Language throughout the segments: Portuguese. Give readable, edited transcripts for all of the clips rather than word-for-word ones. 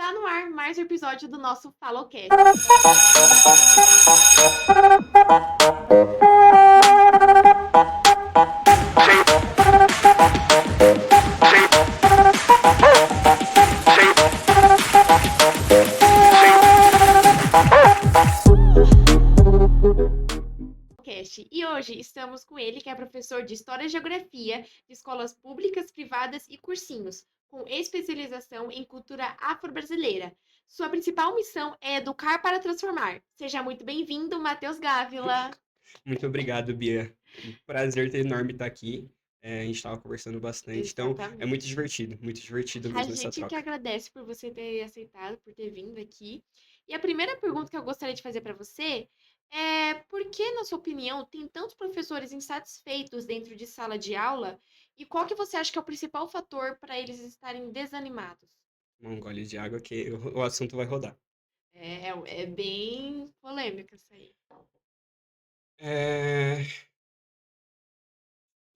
Está no ar mais um episódio do nosso FaloCast. E hoje estamos com ele, que é professor de História e Geografia de escolas públicas, privadas e cursinhos, com especialização em cultura afro-brasileira. Sua principal missão é educar para transformar. Seja muito bem-vindo, Matheus Gávila. Muito obrigado, Bia. Um prazer ter enorme estar aqui. A gente estava conversando bastante, então é Exatamente. muito divertido A mesmo essa gente que troca. agradece por você ter aceitado, por ter vindo aqui. E a primeira pergunta que eu gostaria de fazer para você é por que, na sua opinião, tem tantos professores insatisfeitos dentro de sala de aula e qual que você acha que é o principal fator para eles estarem desanimados? Um gole de água que o assunto vai rodar. É bem polêmico isso aí. É,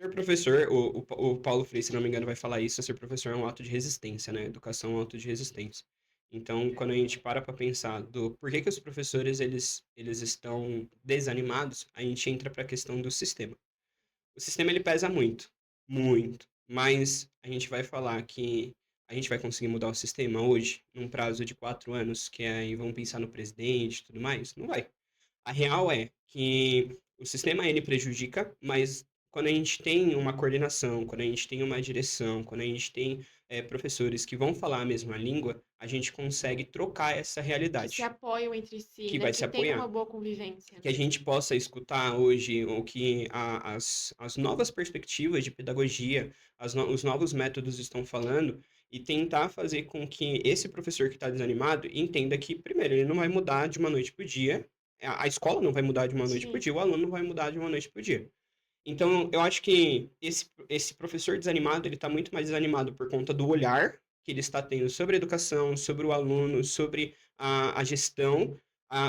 Ser professor, o Paulo Freire, se não me engano, vai falar isso, ser professor é um ato de resistência, né? Educação é um ato de resistência. Então, quando a gente para pensar do por que os professores eles estão desanimados, a gente entra para a questão do sistema. O sistema ele pesa muito, muito, mas a gente vai falar que a gente vai conseguir mudar o sistema hoje, num prazo de 4 anos, que aí vamos pensar no presidente e tudo mais? Não vai. A real é que o sistema ele prejudica, mas quando a gente tem uma coordenação, quando a gente tem uma direção, quando a gente tem professores que vão falar a mesma língua, a gente consegue trocar essa Que se realidade, apoiam entre si, que né? vai se Que tem apoiar uma boa convivência, que a né? gente possa escutar hoje o que as novas perspectivas de pedagogia, os novos métodos estão falando e tentar fazer com que esse professor que está desanimado entenda que, primeiro, ele não vai mudar de uma noite para o dia, a escola não vai mudar de uma noite para o Sim. dia, o aluno não vai mudar de uma noite para o dia. Então, eu acho que esse professor desanimado, ele está muito mais desanimado por conta do olhar que ele está tendo sobre a educação, sobre o aluno, sobre a gestão,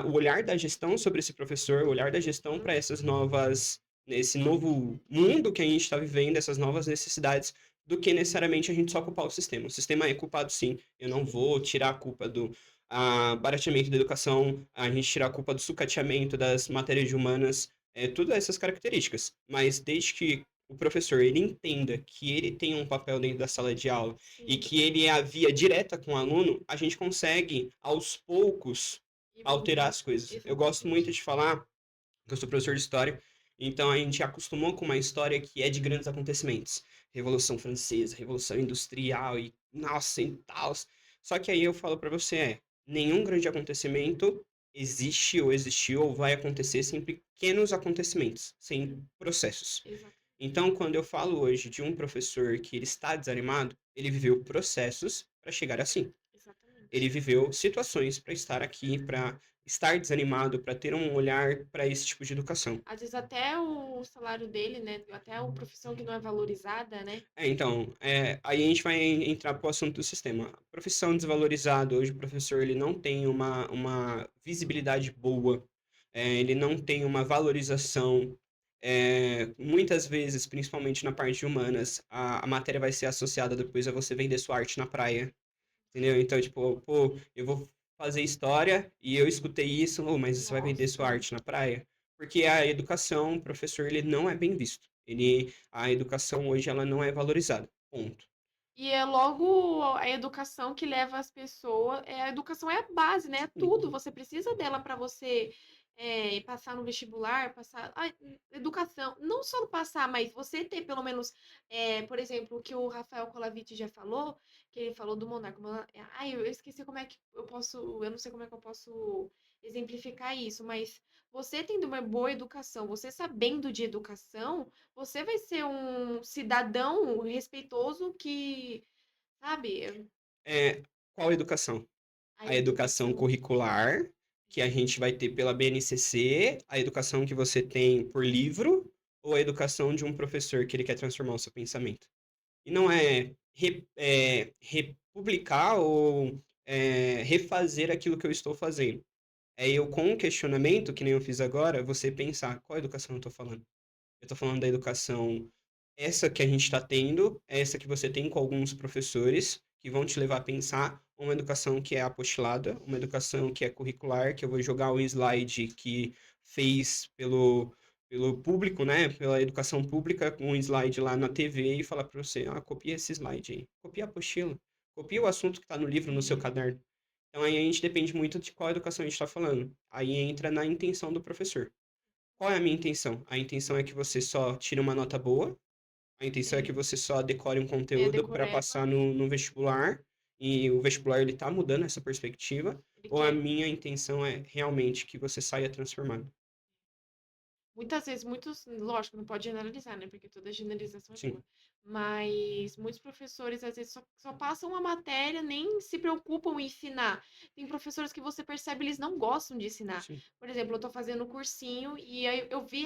o olhar da gestão sobre esse professor, o olhar da gestão para essas novas, nesse novo mundo que a gente está vivendo, essas novas necessidades, do que necessariamente a gente só culpar o sistema. O sistema é culpado, sim. Eu não vou tirar a culpa do barateamento da educação, a gente tirar a culpa do sucateamento das matérias humanas, todas essas características. Mas desde que o professor ele entenda que ele tem um papel dentro da sala de aula e Sim. que ele é a via direta com o aluno, a gente consegue, aos poucos, alterar Evoluir. as coisas. Eu gosto muito Exatamente. de falar que eu sou professor de história, então a gente acostumou com uma história que é de grandes acontecimentos. Revolução Francesa, Revolução Industrial e nossa, e tal. Só que aí eu falo para você, nenhum grande acontecimento existe ou existiu ou vai acontecer sem pequenos acontecimentos, sem processos. Exatamente. Então, quando eu falo hoje de um professor que ele está desanimado, ele viveu processos para chegar assim. Exatamente. Ele viveu situações para estar aqui, para estar desanimado, para ter um olhar para esse tipo de educação. Às vezes até o salário dele, né? Até a profissão que não é valorizada, né? Então, aí a gente vai entrar para o assunto do sistema. Profissão desvalorizada, hoje o professor ele não tem uma visibilidade boa, ele não tem uma valorização. Muitas vezes, principalmente na parte de humanas, a matéria vai ser associada depois a você vender sua arte na praia, entendeu? Então, tipo, pô, eu vou fazer história e eu escutei isso, oh, mas você vai vender sua Nossa. arte na praia? Porque a educação, o professor, ele não é bem visto. A educação hoje, ela não é valorizada. Ponto. E é logo a educação que leva as pessoas. A educação é a base, né? É tudo. Você precisa dela para você passar no vestibular, passar. Educação, não só no passar, mas você ter pelo menos, por exemplo, o que o Rafael Colaviti já falou, que ele falou do monarca. Ai, eu esqueci como é que eu posso. Eu não sei como é que eu posso exemplificar isso, mas você tendo uma boa educação, você sabendo de educação, você vai ser um cidadão respeitoso que, sabe, É, qual educação? a A educação educação. curricular, que a gente vai ter pela BNCC, a educação que você tem por livro, ou a educação de um professor que ele quer transformar o seu pensamento? E não é, republicar ou refazer aquilo que eu estou fazendo. É eu, com um questionamento, que nem eu fiz agora, você pensar qual educação eu estou falando. Eu estou falando da educação, essa que a gente está tendo, essa que você tem com alguns professores, que vão te levar a pensar, uma educação que é apostilada, uma educação que é curricular, que eu vou jogar o slide que fez pelo público, né, pela educação pública, um slide lá na TV e falar para você, ah, copia esse slide aí, copia a apostila, copia o assunto que está no livro, no seu caderno. Então aí a gente depende muito de qual educação a gente está falando. Aí entra na intenção do professor. Qual é a minha intenção? A intenção é que você só tire uma nota boa, a intenção é que Sim. você só decore um É conteúdo para decoreba. passar no vestibular, e o vestibular ele tá mudando essa perspectiva, Ele ou a quer. minha intenção é realmente que você saia transformado? Muitas vezes, muitos, lógico, não pode generalizar, né? Porque toda generalização é Sim, boa. Mas muitos professores, às vezes, só passam uma matéria, nem se preocupam em ensinar. Tem professores que você percebe, eles não gostam de ensinar. sim, Por exemplo, eu tô fazendo cursinho e aí eu vi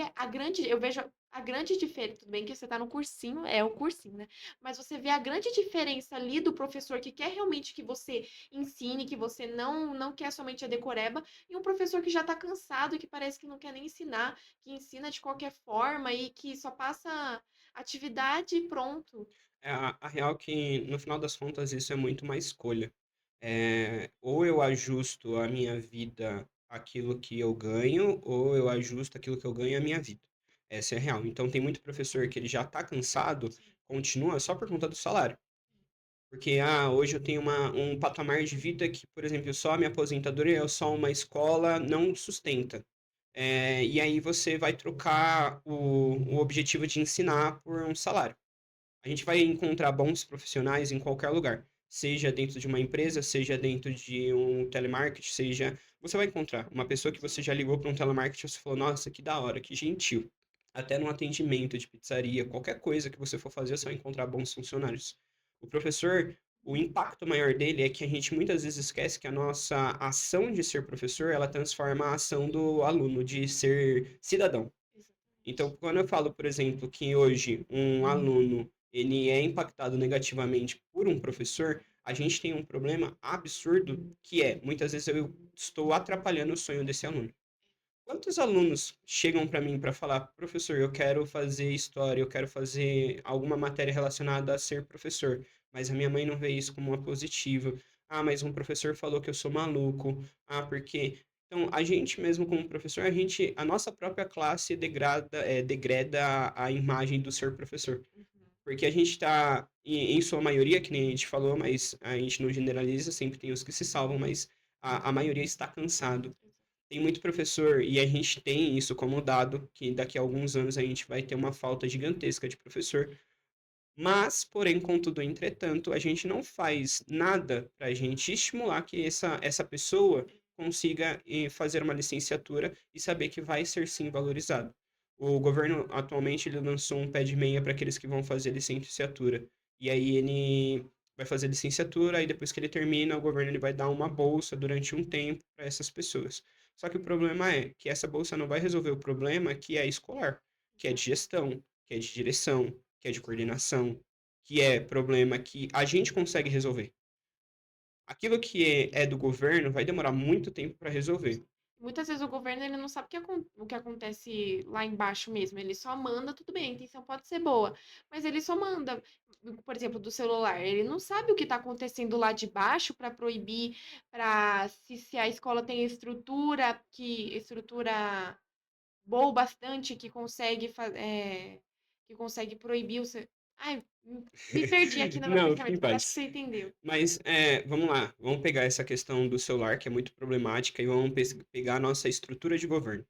eu vejo a grande diferença. Tudo bem que você tá no cursinho, é o cursinho, né? Mas você vê a grande diferença ali do professor que quer realmente que você ensine, que você não quer somente a decoreba, e um professor que já tá cansado e que parece que não quer nem ensinar, que ensina de qualquer forma e que só passa atividade e pronto. é a real é que, no final das contas, isso é muito uma escolha. Ou eu ajusto a minha vida àquilo que eu ganho, ou eu ajusto aquilo que eu ganho à minha vida. Essa é a real. Então tem muito professor que ele já tá cansado, Sim. continua só por conta do salário. Porque, hoje eu tenho um patamar de vida que, por exemplo, só a minha aposentadoria ou só uma escola não sustenta. E aí você vai trocar o objetivo de ensinar por um salário. A gente vai encontrar bons profissionais em qualquer lugar, seja dentro de uma empresa, seja dentro de um telemarketing, seja. Você vai encontrar uma pessoa que você já ligou para um telemarketing e você falou, nossa, que da hora, que gentil. Até no atendimento de pizzaria, qualquer coisa que você for fazer, você vai encontrar bons funcionários. O professor, o impacto maior dele é que a gente muitas vezes esquece que a nossa ação de ser professor, ela transforma a ação do aluno de ser cidadão. Exatamente. Então, quando eu falo, por exemplo, que hoje um aluno ele é impactado negativamente por um professor, a gente tem um problema absurdo que é, muitas vezes eu estou atrapalhando o sonho desse aluno. Quantos alunos chegam para mim para falar, professor, eu quero fazer história, eu quero fazer alguma matéria relacionada a ser professor, mas a minha mãe não vê isso como uma positiva. Ah, mas um professor falou que eu sou maluco. Ah, porque então a gente mesmo como professor, a nossa própria classe degrada a imagem do ser professor. Uhum. Porque a gente está, em sua maioria, que nem a gente falou, mas a gente não generaliza, sempre tem os que se salvam, mas a maioria está cansado. Tem muito professor, e a gente tem isso como dado, que daqui a alguns anos a gente vai ter uma falta gigantesca de professor. Mas, porém, contudo, entretanto, a gente não faz nada para a gente estimular que essa pessoa consiga fazer uma licenciatura e saber que vai ser sim valorizado. O governo atualmente ele lançou um pé de meia para aqueles que vão fazer licenciatura. E aí ele vai fazer licenciatura, e depois que ele termina, o governo ele vai dar uma bolsa durante um tempo para essas pessoas. Só que o problema é que essa bolsa não vai resolver o problema que é escolar, que é de Exato. gestão, que é de direção, que é de coordenação, que é problema que a gente consegue resolver. Aquilo que é do governo vai demorar muito tempo para resolver. Muitas vezes o governo ele não sabe o que acontece lá embaixo mesmo. Ele só manda, tudo bem, a intenção pode ser boa, mas ele só manda, por exemplo, do celular. Ele não sabe o que está acontecendo lá de baixo para proibir, para se a escola tem estrutura boa o bastante que consegue proibir o seu. Ai, me perdi aqui no meu Não, fique em pensamento, mas acho que paz. você entendeu. Mas vamos lá, vamos pegar essa questão do celular, que é muito problemática, e vamos pegar a nossa estrutura de governo.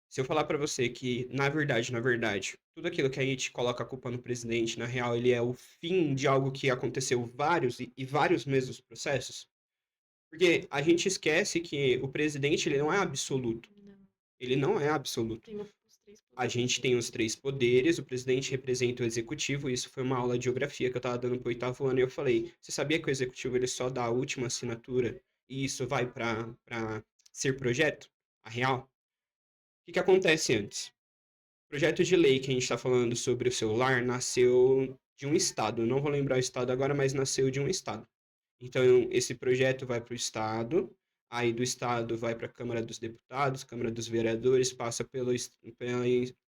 Se eu falar para você que, na verdade, tudo aquilo que a gente coloca a culpa no presidente, na real, ele é o fim de algo que aconteceu vários e vários meses dos processos, porque a gente esquece que o presidente ele não é absoluto. Não, Ele não é absoluto. tem os três A poderes. gente tem os três poderes, o presidente representa o executivo, isso foi uma aula de geografia que eu estava dando para o oitavo ano, e eu falei, você sabia que o executivo ele só dá a última assinatura e isso vai para ser projeto? A real? O que que acontece antes? O projeto de lei que a gente está falando sobre o celular nasceu de um estado, eu não vou lembrar o estado agora, mas nasceu de um estado. Então, esse projeto vai para o Estado, aí do Estado vai para a Câmara dos Deputados, Câmara dos Vereadores, passa pela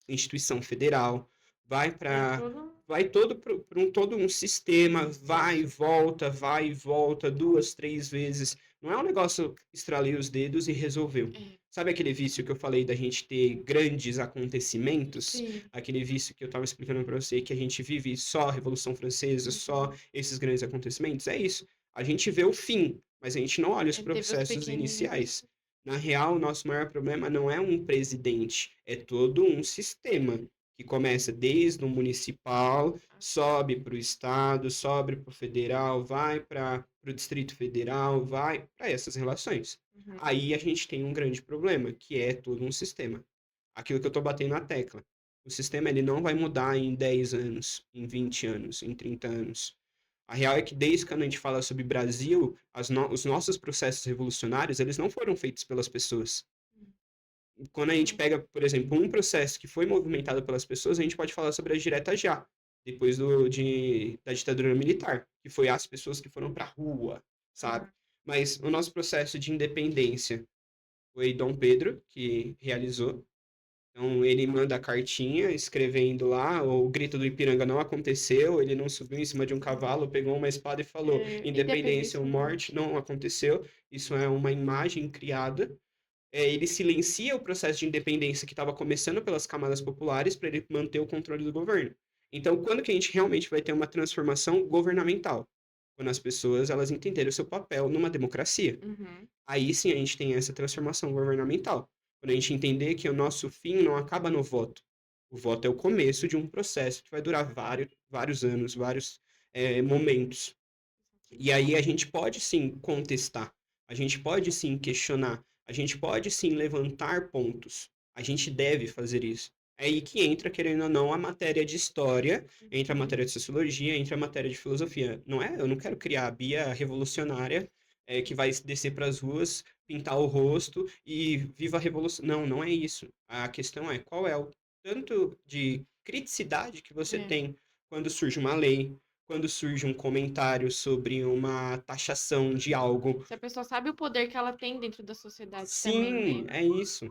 instituição federal, vai É para todo vai todo para todo um sistema, vai e volta 2, 3 vezes. Não é um negócio estralei os dedos e resolveu. é, Sabe aquele vício que eu falei da gente ter grandes acontecimentos? sim. Aquele vício que eu estava explicando para você que a gente vive só a Revolução Francesa, só Uhum. esses grandes acontecimentos? É isso. A gente vê o fim, mas a gente não olha os É, teve os processos pequenininhos. iniciais. Na real, o nosso maior problema não é um presidente, é todo um sistema que começa desde o municipal, sobe para o estado, sobe para o federal, vai para o Distrito Federal, vai para essas relações. Uhum. Aí a gente tem um grande problema, que é todo um sistema. Aquilo que eu estou batendo na tecla. O sistema ele não vai mudar em 10 anos, em 20 anos, em 30 anos. A real é que desde quando a gente fala sobre Brasil, os nossos processos revolucionários, eles não foram feitos pelas pessoas. Quando a gente Sim. pega, por exemplo, um processo que foi movimentado pelas pessoas, a gente pode falar sobre as diretas já, depois da ditadura militar, que foi as pessoas que foram para a rua, sabe? Aham. Mas o nosso processo de independência foi Dom Pedro que realizou. Então ele manda a cartinha escrevendo lá, o grito do Ipiranga não aconteceu, ele não subiu em cima de um Sim. cavalo, pegou uma espada e falou: É, independência independência ou ou morte, morte. não aconteceu. Isso é uma imagem criada. Ele silencia o processo de independência que estava começando pelas camadas populares para ele manter o controle do governo. Então, quando que a gente realmente vai ter uma transformação governamental? Quando as pessoas elas entenderem o seu papel numa democracia. Uhum. Aí sim a gente tem essa transformação governamental. Quando a gente entender que o nosso fim não acaba no voto. O voto é o começo de um processo que vai durar vários anos, vários momentos. E aí a gente pode sim contestar, a gente pode sim questionar, a gente pode sim levantar pontos. A gente deve fazer isso. É aí que entra, querendo ou não, a matéria de história, entra a Uhum. matéria de sociologia, entra a matéria de filosofia. Não é, eu não quero criar a Bia revolucionária que vai descer para as ruas, pintar o rosto e viva a revolução. Não, não é isso. A questão é qual é o tanto de criticidade que você É. tem quando surge uma lei, quando surge um comentário sobre uma taxação de algo. Se a pessoa sabe o poder que ela tem dentro da sociedade também, Sim, né? é isso.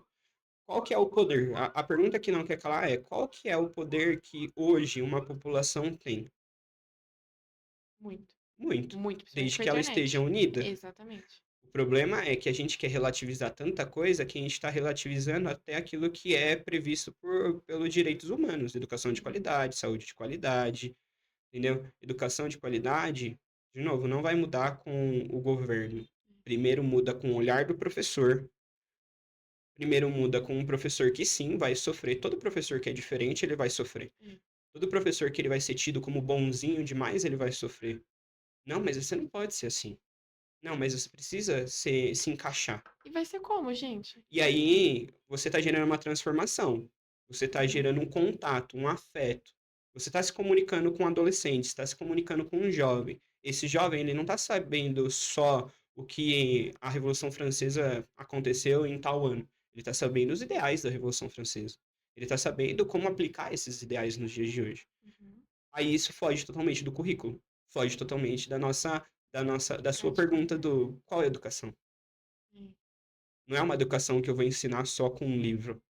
Qual que é o poder? A pergunta que não quer calar é qual que é o poder que hoje uma população tem? Muito. Muito, Muito, principalmente desde com a que ela esteja internet. unida. Exatamente. O problema é que a gente quer relativizar tanta coisa que a gente está relativizando até aquilo que é previsto pelos direitos humanos, educação de Uhum. qualidade, saúde de qualidade, entendeu? Educação de qualidade, de novo, não vai mudar com o governo. Primeiro muda com o olhar do professor. Primeiro muda com um professor que sim vai sofrer. Todo professor que é diferente, ele vai sofrer. É. Todo professor que ele vai ser tido como bonzinho demais, ele vai sofrer. Não, mas você não pode ser assim. Não, mas você precisa se encaixar. E vai ser como, gente? E aí, você está gerando uma transformação. Você está Uhum. gerando um contato, um afeto. Você está se comunicando com um adolescente, está se comunicando com um jovem. Esse jovem, ele não está sabendo só o que a Revolução Francesa aconteceu em tal ano. Ele está sabendo os ideais da Revolução Francesa. Ele está sabendo como aplicar esses ideais nos dias de hoje. Uhum. Aí isso foge totalmente do currículo. Foge totalmente da sua Prática. pergunta do qual é a educação? É. Não é uma educação que eu vou ensinar só com um livro.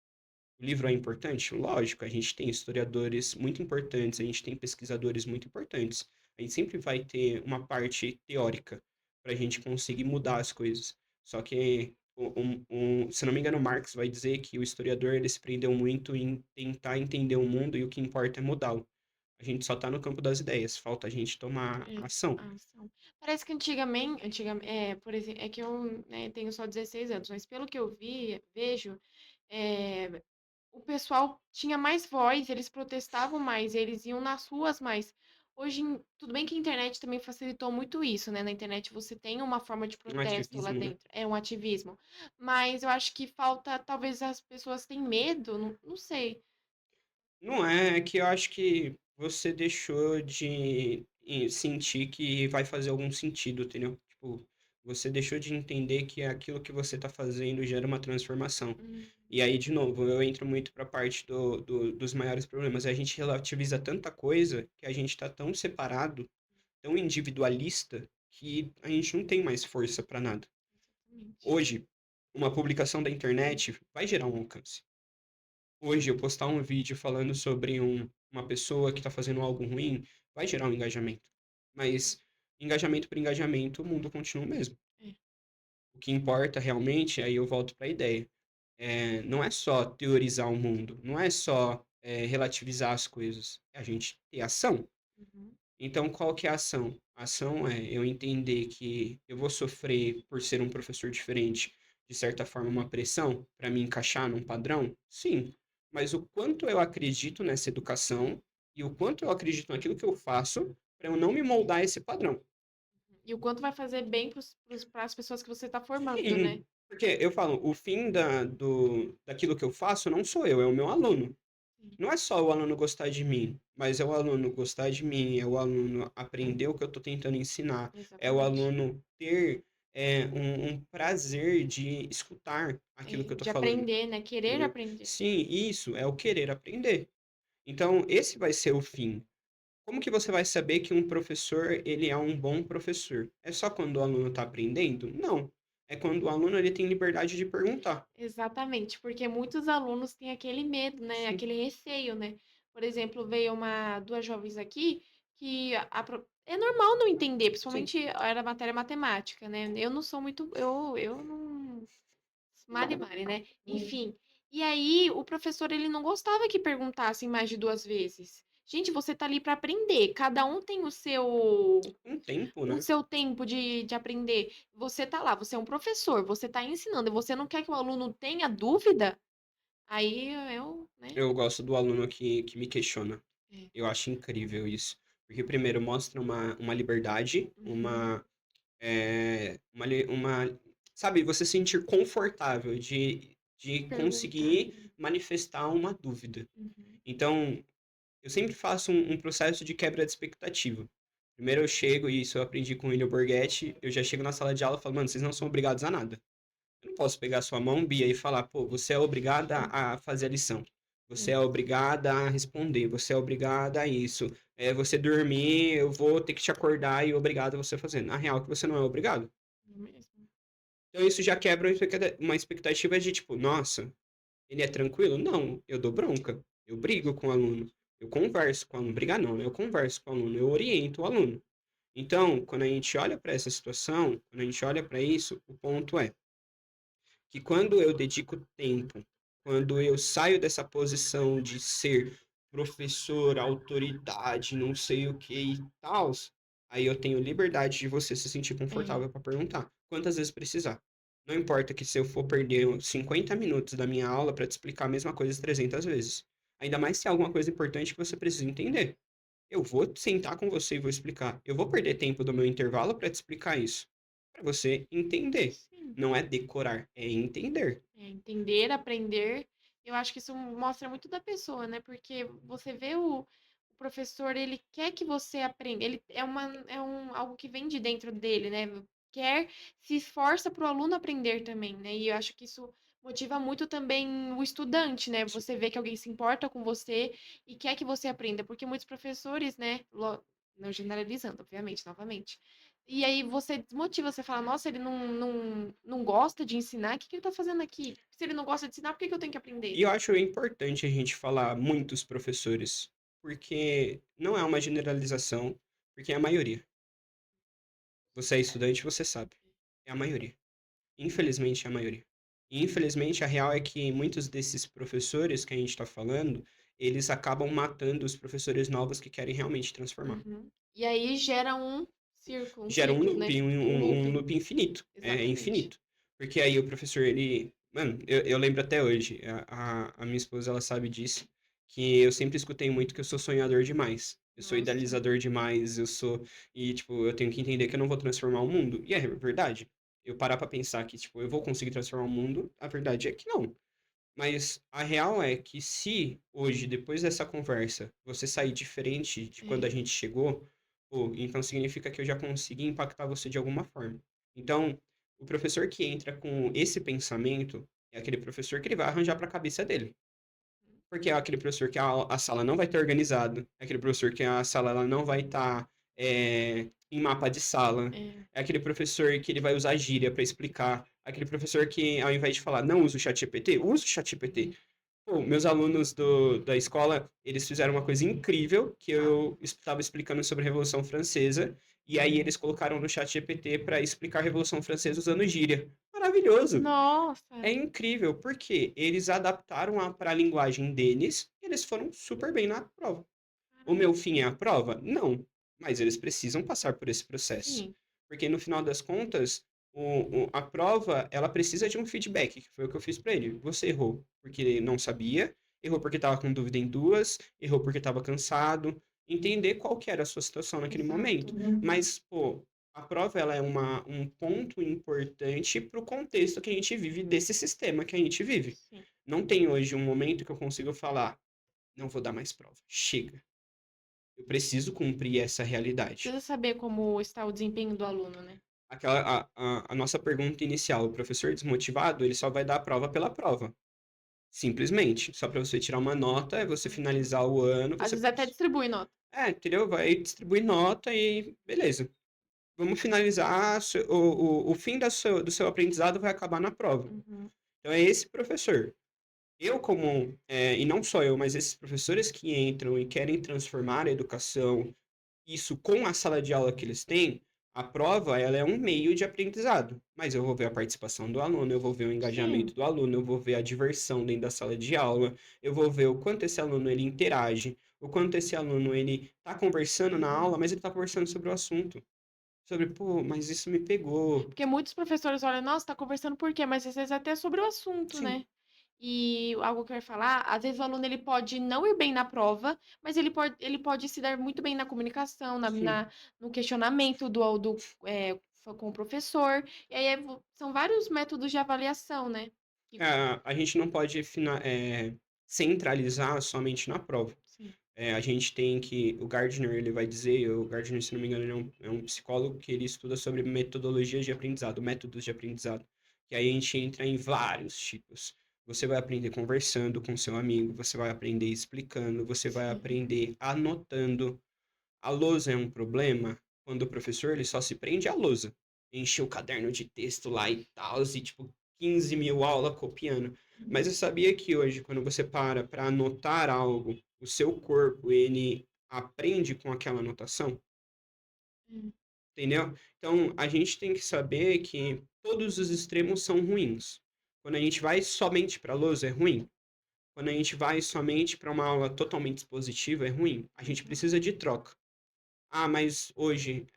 O livro é importante? Lógico, a gente tem historiadores muito importantes, a gente tem pesquisadores muito importantes. A gente sempre vai ter uma parte teórica para a gente conseguir mudar as coisas. Só que, se não me engano, Marx vai dizer que o historiador ele se prendeu muito em tentar entender o mundo e o que importa é mudá-lo. A gente só está no campo das ideias, falta a gente tomar É, ação. a ação. Parece que antigamente, por exemplo, é que eu, né, tenho só 16 anos, mas pelo que eu vejo, é, o pessoal tinha mais voz, eles protestavam mais, eles iam nas ruas mais. Hoje, tudo bem que a internet também facilitou muito isso, né? Na internet você tem uma forma de Um protesto lá ativismo, né? dentro, é um ativismo. Mas eu acho que falta, talvez as pessoas têm medo, não sei. Não é, é que eu acho que você deixou de sentir que vai fazer algum sentido, entendeu? Tipo, você deixou de entender que aquilo que você tá fazendo gera uma transformação. Hum, E aí, de novo, eu entro muito pra parte dos maiores problemas. A gente relativiza tanta coisa que a gente tá tão separado, tão individualista, que a gente não tem mais força pra nada. exatamente. Hoje, uma publicação da internet vai gerar um alcance. hoje eu postar um vídeo falando sobre uma pessoa que está fazendo algo ruim, vai gerar um engajamento. Sim. Mas engajamento por engajamento, o mundo continua o mesmo. É. O que importa realmente, aí eu volto para a ideia, não é só teorizar o mundo, não é só relativizar as coisas, é a gente ter ação. Uhum. Então, qual que é a ação? A ação é eu entender que eu vou sofrer por ser um professor diferente, de certa forma, uma pressão para me encaixar num padrão? Sim. Mas o quanto eu acredito nessa educação e o quanto eu acredito naquilo que eu faço para eu não me moldar a esse padrão. E o quanto vai fazer bem para as pessoas que você está formando, né? Sim. Porque eu falo, o fim daquilo que eu faço não sou eu, é o meu aluno. Sim, Não é só o aluno gostar de mim, mas é o aluno gostar de mim, é o aluno aprender o que eu estou tentando ensinar, é o exatamente. aluno ter um prazer de escutar aquilo que eu estou De falando, aprender, né? Querer entendeu? aprender. Sim, isso é o querer aprender. Então, esse vai ser o fim. Como que você vai saber que um professor, ele é um bom professor? É só quando o aluno está aprendendo? Não. É quando o aluno ele tem liberdade de perguntar. Exatamente, porque muitos alunos têm aquele medo, né? Sim, Aquele receio, né? Por exemplo, veio duas jovens aqui que é normal não entender, sim. principalmente era matéria matemática, né? Eu não sou muito, eu não Mari Mari, né? Enfim. E aí, o professor, ele não gostava que perguntassem mais de duas vezes. Gente, você tá ali para aprender. Cada um tem Um tempo, o né? seu tempo de aprender. Você tá lá, você é um professor, você tá ensinando, e você não quer que o aluno tenha dúvida? Aí eu, né? Eu gosto do aluno que me questiona. É. Eu acho incrível isso. Porque, primeiro, mostra uma liberdade, Uhum. sabe, você se sentir confortável de Perguntar, conseguir né? manifestar uma dúvida. Uhum. Então, eu sempre faço um processo de quebra de expectativa. Primeiro eu chego, e isso eu aprendi com o William Borghetti, eu já chego na sala de aula e falo, mano, vocês não são obrigados a nada. Eu não posso pegar sua mão, Bia, e falar, pô, você é obrigada a fazer a lição. Você É. é obrigada a responder. Você é obrigada a isso. É você dormir, eu vou ter que te acordar e obrigado a você fazer. Na real, que você não é obrigado. É mesmo. Então isso já quebra uma expectativa de tipo, nossa, ele é tranquilo? Não, eu dou bronca. Eu brigo com o aluno. Eu converso com o aluno. Brigar não, né? Eu converso com o aluno. Eu oriento o aluno. Então, quando a gente olha para essa situação, quando a gente olha para isso, o ponto é que quando eu dedico tempo, quando eu saio dessa posição de ser professor, autoridade, não sei o que e tal, aí eu tenho liberdade de você se sentir É. confortável para perguntar quantas vezes precisar. Não importa que se eu for perder 50 minutos da minha aula para te explicar a mesma coisa 300 vezes. Ainda mais se é alguma coisa importante que você precisa entender. Eu vou sentar com você e vou explicar. Eu vou perder tempo do meu intervalo para te explicar isso. Para você entender. Sim. Não é decorar, é entender. É, entender, aprender. Eu acho que isso mostra muito da pessoa, né? Porque você vê o professor, ele quer que você aprenda. Ele algo que vem de dentro dele, né? Quer, se esforça para o aluno aprender também, né? E eu acho que isso motiva muito também o estudante, né? Você vê que alguém se importa com você e quer que você aprenda. Porque muitos professores, né? Não generalizando, obviamente, novamente. E aí você desmotiva, você fala, nossa, ele não gosta de ensinar, o que que ele tá fazendo aqui? Se ele não gosta de ensinar, por que que eu tenho que E aprender? eu acho importante a gente falar muitos professores, porque não é uma generalização, porque é a maioria. Você é estudante, você sabe. É a maioria. Infelizmente, é a maioria. E infelizmente, a real é que muitos desses professores que a gente está falando, eles acabam matando os professores novos que querem realmente transformar. Uhum. E aí gera um Gera ciclo, né? Um um looping. loop infinito. É Exatamente. infinito. Porque aí o professor, ele. Mano, eu lembro até hoje, a minha esposa, ela sabe disso, que eu sempre escutei muito que eu sou sonhador demais. Eu sou Nossa. idealizador demais, eu sou. E, tipo, eu tenho que entender que eu não vou transformar o mundo. E é verdade. Eu parar pra pensar que, tipo, eu vou conseguir transformar o mundo, a verdade é que não. Mas a real é que se hoje, depois dessa conversa, você sair diferente de quando a É. gente chegou, pô, então significa que eu já consegui impactar você de alguma forma. Então, o professor que entra com esse pensamento é aquele professor que ele vai arranjar para a cabeça dele. Porque é aquele professor que a sala não vai estar organizado, é aquele professor que a sala ela não vai estar em mapa de sala, É. é aquele professor que ele vai usar gíria para explicar, aquele professor que ao invés de falar não usa o chat GPT, usa o chat GPT. Pô, meus alunos da escola, eles fizeram uma coisa incrível, que eu estava explicando sobre a Revolução Francesa, e aí eles colocaram no chat GPT para explicar a Revolução Francesa usando gíria. Maravilhoso! Nossa, É incrível, porque eles adaptaram para a linguagem deles e eles foram super bem na prova. O caramba. meu fim é a prova? Não, mas eles precisam passar por esse processo. Sim, Porque no final das contas, a prova, ela precisa de um feedback, que foi o que eu fiz para ele. Você errou porque não sabia, errou porque estava com dúvida em duas, errou porque estava cansado. Entender qual que era a sua situação naquele exato. momento. Mas, pô, a prova ela é um ponto importante para o contexto que a gente vive desse sistema que a gente vive. Sim. Não tem hoje um momento que eu consiga falar, não vou dar mais prova. Chega. Eu preciso cumprir essa realidade. Precisa saber como está o desempenho do aluno, né? A nossa pergunta inicial, o professor desmotivado, ele só vai dar a prova pela prova. Simplesmente. Só para você tirar uma nota, é você Hum. finalizar o ano, Às você vezes até passou. distribui nota. É, entendeu? Vai distribuir nota e beleza. Vamos finalizar, o fim do seu aprendizado vai acabar na prova. Uhum. Então é esse professor. Eu como, e não só eu, mas esses professores que entram e querem transformar a educação, isso com a sala de aula que eles têm, a prova ela é um meio de aprendizado. Mas eu vou ver a participação do aluno, eu vou ver o engajamento Sim. do aluno, eu vou ver a diversão dentro da sala de aula, eu vou ver o quanto esse aluno ele interage, o quanto esse aluno ele está conversando na aula, mas ele está conversando sobre o assunto. Sobre, pô, mas isso me pegou. Porque muitos professores olham, nossa, tá conversando por quê? Mas às vezes até sobre o assunto, Sim, né? E algo que eu ia falar, às vezes o aluno ele pode não ir bem na prova, mas ele pode se dar muito bem na comunicação, sim. no questionamento com o professor. E aí são vários métodos de avaliação, né? E- A gente não pode centralizar somente na prova. sim, A gente tem que, o Gardner, ele vai dizer, o Gardner, se não me engano, ele é um psicólogo que ele estuda sobre metodologias de aprendizado, métodos de aprendizado, que aí a gente entra em vários tipos. Você vai aprender conversando com seu amigo, você vai aprender explicando, você vai sim. aprender anotando. A lousa é um problema quando o professor ele só se prende à lousa. Enche o caderno de texto lá e tal, e tipo 15 mil aulas copiando. Mas eu sabia que hoje, quando você para anotar algo, o seu corpo ele aprende com aquela anotação, Hum, entendeu? Então a gente tem que saber que todos os extremos são ruins. Quando a gente vai somente para a lousa, é ruim. Quando a gente vai somente para uma aula totalmente expositiva, é ruim. A gente precisa de troca. Ah, mas hoje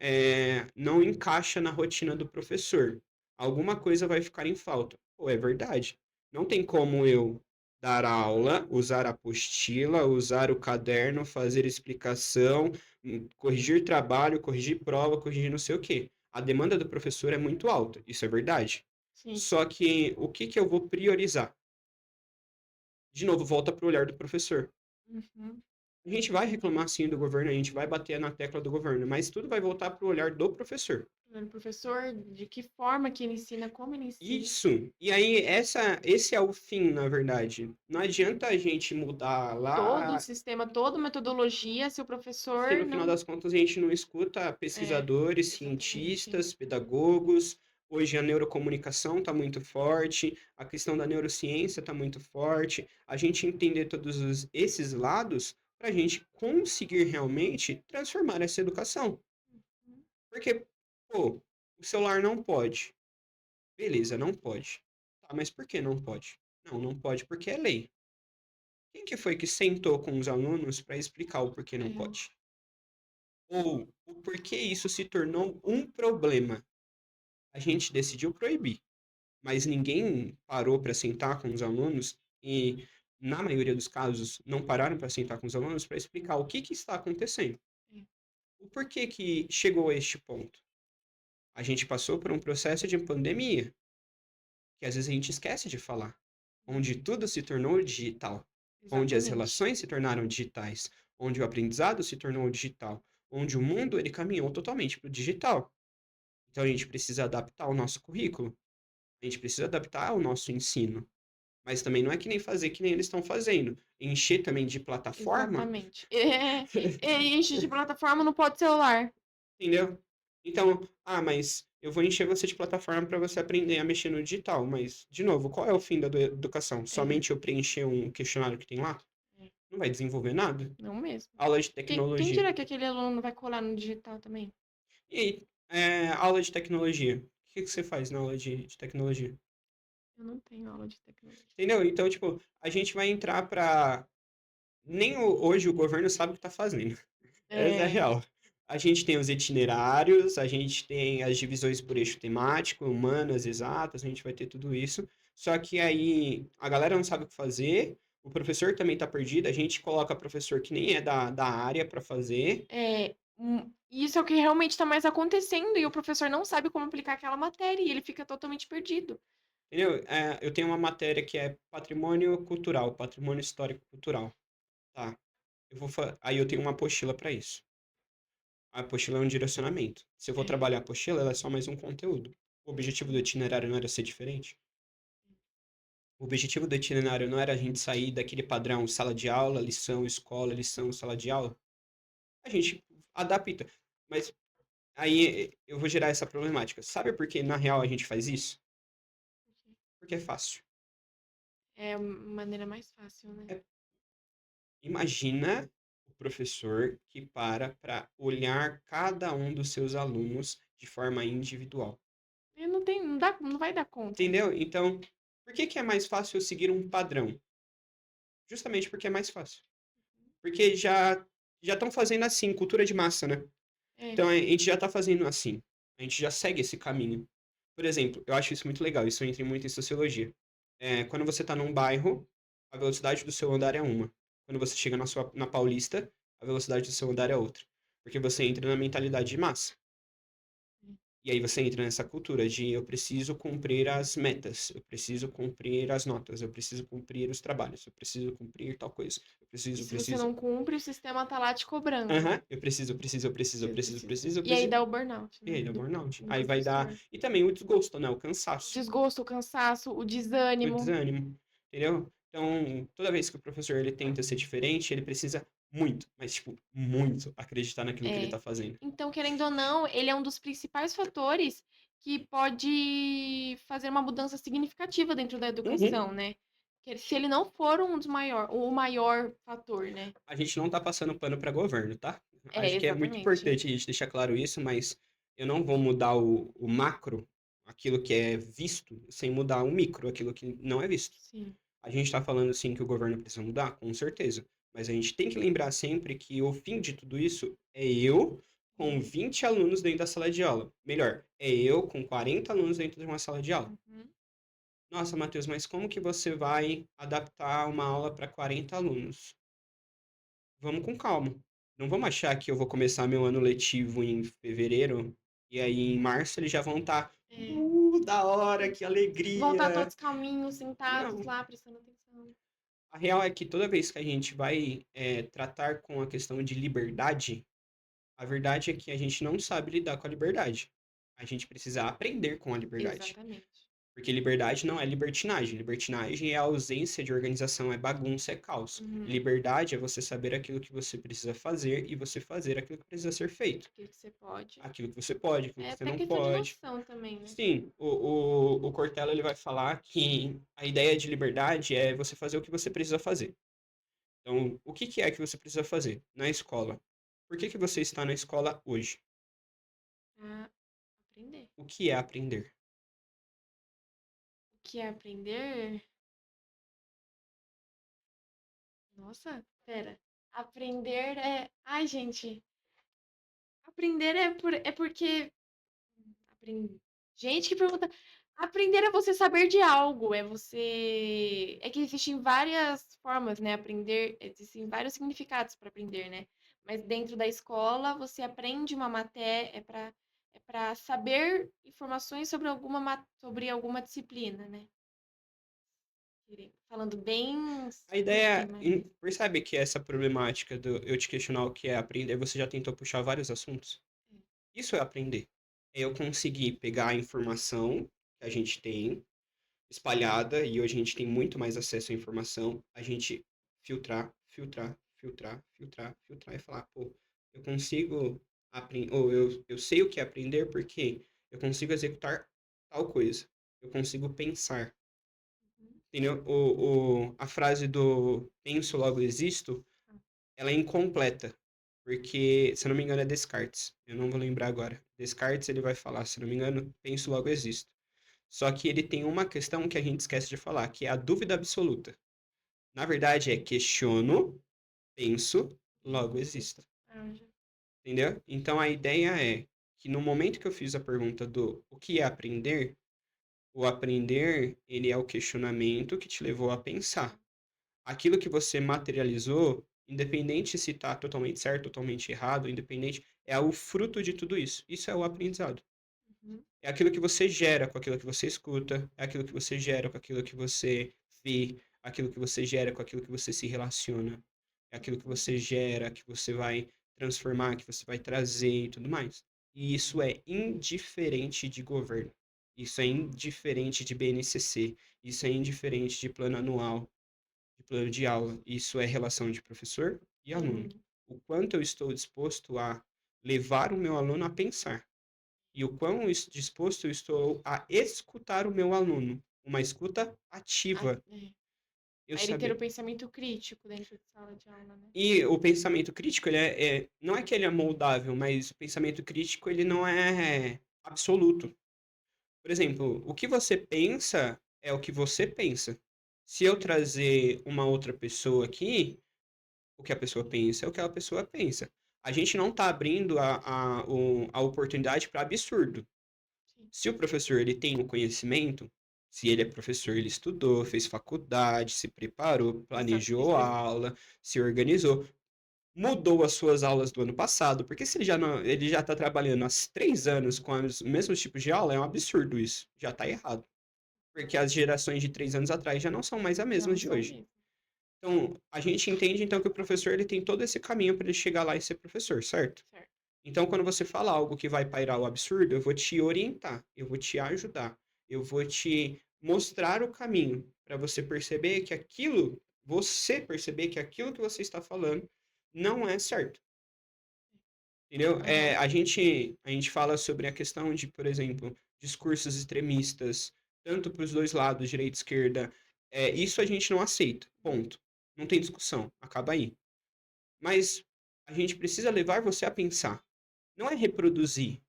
não encaixa na rotina do professor. Alguma coisa vai ficar em falta. Pô, é verdade. Não tem como eu dar aula, usar a apostila, usar o caderno, fazer explicação, corrigir trabalho, corrigir prova, corrigir não sei o quê. A demanda do professor é muito alta, isso é verdade. sim. Só que o que que eu vou priorizar? De novo, volta para o olhar do professor. Uhum. A gente vai reclamar sim do governo, a gente vai bater na tecla do governo, mas tudo vai voltar para o olhar do professor. O professor, de que forma que ele ensina, como ele ensina. Isso. E aí, esse é o fim, na verdade. Não adianta a gente mudar Todo o lá sistema, toda a metodologia, se o se professor no final não. das contas a gente não escuta É, pesquisadores, exatamente. cientistas, pedagogos. Hoje a neurocomunicação está muito forte, a questão da neurociência está muito forte. A gente entender todos esses lados para a gente conseguir realmente transformar essa educação. Porque, pô, o celular não pode. Beleza, não pode. Tá, mas por que não pode? Não, não pode porque é lei. Quem que foi que sentou com os alunos para explicar o porquê não É, pode? Ou o porquê isso se tornou um problema? A gente decidiu proibir, mas ninguém parou para sentar com os alunos e, na maioria dos casos, não pararam para sentar com os alunos para explicar o que que está acontecendo. é. O porquê que chegou a este ponto? A gente passou por um processo de pandemia, que às vezes a gente esquece de falar, onde tudo se tornou digital, onde as Exatamente. relações se tornaram digitais, onde o aprendizado se tornou digital, onde o mundo ele caminhou totalmente para o digital. Então a gente precisa adaptar o nosso currículo, a gente precisa adaptar o nosso ensino, mas também não é que nem fazer que nem eles estão fazendo, encher também de plataforma, Exatamente. É, enche de plataforma, não pode celular. entendeu? Então, mas eu vou encher você de plataforma para você aprender a mexer no digital, mas, de novo, qual é o fim da educação? É, Somente eu preencher um questionário que tem lá? é, Não vai desenvolver nada. não mesmo. Aula de Quem tecnologia. dirá que aquele aluno não vai colar no digital também? E aí, aula de tecnologia. O que que você faz na aula de tecnologia? Eu não tenho aula de tecnologia. Entendeu? Então, tipo, a gente vai entrar para nem hoje o governo sabe o que está fazendo. Essa é a É, real. A gente tem os itinerários, a gente tem as divisões por eixo temático, humanas, exatas, a gente vai ter tudo isso. Só que aí a galera não sabe o que fazer, o professor também está perdido, a gente coloca professor que nem é da área para fazer. isso é o que realmente está mais acontecendo e o professor não sabe como aplicar aquela matéria e ele fica totalmente perdido. Entendeu? Eu tenho uma matéria que é patrimônio cultural, patrimônio histórico cultural. Tá. Aí eu tenho uma apostila para isso. A apostila é um direcionamento. Se eu vou É, trabalhar a apostila, ela é só mais um conteúdo. O objetivo do itinerário não era ser diferente? O objetivo do itinerário não era a gente sair daquele padrão sala de aula, lição, escola, lição, sala de aula? A gente adapta. Mas aí eu vou gerar essa problemática. Sabe por que na real a gente faz isso? Porque é fácil. é a maneira mais fácil, né? É- Imagina o professor que para olhar cada um dos seus alunos de forma individual. E não tem, não dá, não vai dar conta. Entendeu? Então, por que que é mais fácil eu seguir um padrão? Justamente porque é mais fácil. Porque já estão fazendo assim, cultura de massa, né? É, Então a gente já está fazendo assim. A gente já segue esse caminho. Por exemplo, eu acho isso muito legal, isso entra muito em sociologia. Quando você está num bairro, a velocidade do seu andar é uma. Quando você chega na Paulista, a velocidade do seu andar é outra. Porque você entra na mentalidade de massa. E aí você entra nessa cultura de eu preciso cumprir as metas, eu preciso cumprir as notas, eu preciso cumprir os trabalhos, eu preciso cumprir tal coisa, eu e preciso, se você preciso. não cumpre, o sistema tá lá te cobrando. Aham, eu preciso, preciso, eu preciso, eu Preciso, preciso, preciso. preciso, eu E aí dá preciso. o burnout, E né? aí dá burnout. Do Aí vai dar. professor. E também o desgosto, né? O O cansaço, desgosto, o cansaço, o o desânimo. desânimo. Entendeu? Então, toda vez que o professor ele tenta ser diferente, ele precisa muito, mas tipo, muito acreditar naquilo que ele É. tá fazendo. Então, querendo ou não, ele é um dos principais fatores que pode fazer uma mudança significativa dentro da Uhum. educação, né? Se ele não for um dos maior, o maior fator, né? A gente não tá passando pano para governo, tá? É, Acho que é muito exatamente. importante a gente deixar claro isso, mas eu não vou mudar o macro, aquilo que é visto, sem mudar o micro, aquilo que não é visto. Sim. A gente está falando sim que o governo precisa mudar, com certeza. Mas a gente tem que lembrar sempre que o fim de tudo isso é eu com 20 alunos dentro da sala de aula. Melhor, é eu com 40 alunos dentro de uma sala de aula. Uhum. Nossa, Matheus, mas como que você vai adaptar uma aula para 40 alunos? Vamos com calma. Não vamos achar que eu vou começar meu ano letivo em fevereiro e aí em março eles já vão estar, É. da hora, que Voltar alegria. todos calminhos, sentados Não, lá, prestando atenção. a real é que toda vez que a gente vai tratar com a questão de liberdade, a verdade é que a gente não sabe lidar com a liberdade. A gente precisa aprender com a liberdade. Exatamente. Porque liberdade não é libertinagem. Libertinagem é a ausência de organização, é bagunça, é caos. Uhum. Liberdade é você saber aquilo que você precisa fazer e você fazer aquilo que precisa ser feito. Aquilo que você pode. Aquilo que você pode, aquilo É que você até não questão de pode. noção também, né? Sim, o Cortella ele vai falar que a ideia de liberdade é você fazer o que você precisa fazer. Então, o que que é que você precisa fazer na escola? Por que que você está na escola hoje? Pra aprender. O que é aprender? O que é aprender? Nossa, pera. Aprender é. Ai, gente. Aprender é porque. Gente que pergunta. Aprender é você saber de algo, é você. É que existem várias formas, né? Aprender, existem vários significados para aprender, né? Mas dentro da escola, você aprende uma matéria, é para saber informações sobre alguma disciplina, né? Falando bem A por ideia, cima, mas. percebe que essa problemática do eu te questionar o que é aprender, você já tentou puxar vários assuntos? Isso é aprender. É eu conseguir pegar a informação que a gente tem espalhada e hoje a gente tem muito mais acesso à informação, a gente filtrar, filtrar, filtrar, filtrar, filtrar e falar, pô, eu consigo Ou eu sei o que é aprender porque eu consigo executar tal coisa. Eu consigo pensar. Uhum. Entendeu? A frase do penso, logo existo, Ah, ela é incompleta. Porque, se eu não me engano, é Descartes. Eu não vou lembrar agora. Descartes, ele vai falar, se eu não me engano, penso, logo existo. Só que ele tem uma questão que a gente esquece de falar, que é a dúvida absoluta. Na verdade, é questiono, penso, logo existo. já. Entendeu? Então, a ideia é que no momento que eu fiz a pergunta do o que é aprender, o aprender, ele é o questionamento que te levou a pensar. Aquilo que você materializou, independente se está totalmente certo, totalmente errado, independente, é o fruto de tudo isso. Isso é o aprendizado. Uhum. É aquilo que você gera com aquilo que você escuta, é aquilo que você gera com aquilo que você vê, aquilo que você gera com aquilo que você se relaciona, é aquilo que Uhum. você gera, que você vai transformar, que você vai trazer e tudo mais. E isso é indiferente de governo. Isso é indiferente de BNCC. Isso é indiferente de plano anual, de plano de aula. Isso é relação de professor e aluno. Uhum. O quanto eu estou disposto a levar o meu aluno a pensar e o quão disposto eu estou a escutar o meu aluno. Uma escuta Ah, ativa. é. Eu Aí ele ter o saber. pensamento crítico dentro de sala de aula, né? E o pensamento crítico, ele não é que ele é moldável, mas o pensamento crítico, ele não é absoluto. Por exemplo, o que você pensa é o que você pensa. Se eu trazer uma outra pessoa aqui, o que a pessoa pensa é o que a pessoa pensa. A gente não está abrindo a oportunidade para absurdo. Sim. Se o professor ele tem o conhecimento, se ele é professor, ele estudou, fez faculdade, se preparou, planejou a Estudou. aula, se organizou, mudou as suas aulas do ano passado, porque se ele já não, ele já está trabalhando há 3 anos com os mesmos tipos de aula, é um absurdo isso. Já está errado. Porque as gerações de 3 anos atrás já não são mais as Já mesmas não de são hoje. mesmo. Então, a gente entende então que o professor ele tem todo esse caminho para ele chegar lá e ser professor, certo? Certo. Então, quando você fala algo que vai pairar o absurdo, eu vou te orientar, eu vou te ajudar, eu vou te mostrar o caminho para você perceber que aquilo que você está falando não é certo, entendeu? Aham. A gente fala sobre a questão de, por exemplo, discursos extremistas, tanto para os dois lados, direita e esquerda. Isso a gente não aceita, ponto. Não tem discussão, acaba aí. Mas a gente precisa levar você a pensar. Não é reproduzir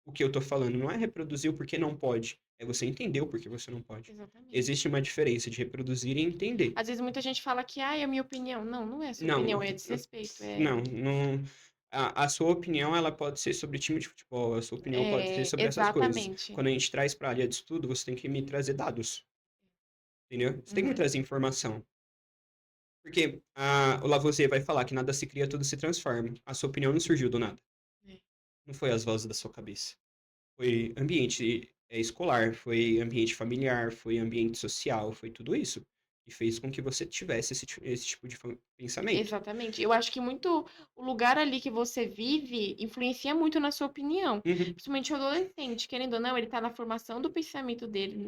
o que eu tô falando, não é reproduzir o porquê não pode. É você entender o porquê você não pode. Exatamente. Existe uma diferença de reproduzir e entender. Às vezes muita gente fala que, ah, é a minha opinião. Não, não é a sua Não, opinião, é desrespeito. não. A sua opinião, ela pode ser sobre time de futebol, a sua opinião pode ser sobre essas coisas. Exatamente. Quando a gente traz para a área de estudo, você tem que me trazer dados, entendeu? Você tem que me Uhum. trazer informação. Porque o Lavoisier vai falar que nada se cria, tudo se transforma. A sua opinião não surgiu do nada. É. Não foi as vozes da sua cabeça. Foi ambiente escolar, foi ambiente familiar, foi ambiente social, foi tudo isso. E fez com que você tivesse esse tipo de pensamento. Exatamente. Eu acho que muito o lugar ali que você vive influencia muito na sua opinião. Uhum, Principalmente o adolescente, querendo ou não, ele tá na formação do pensamento dele,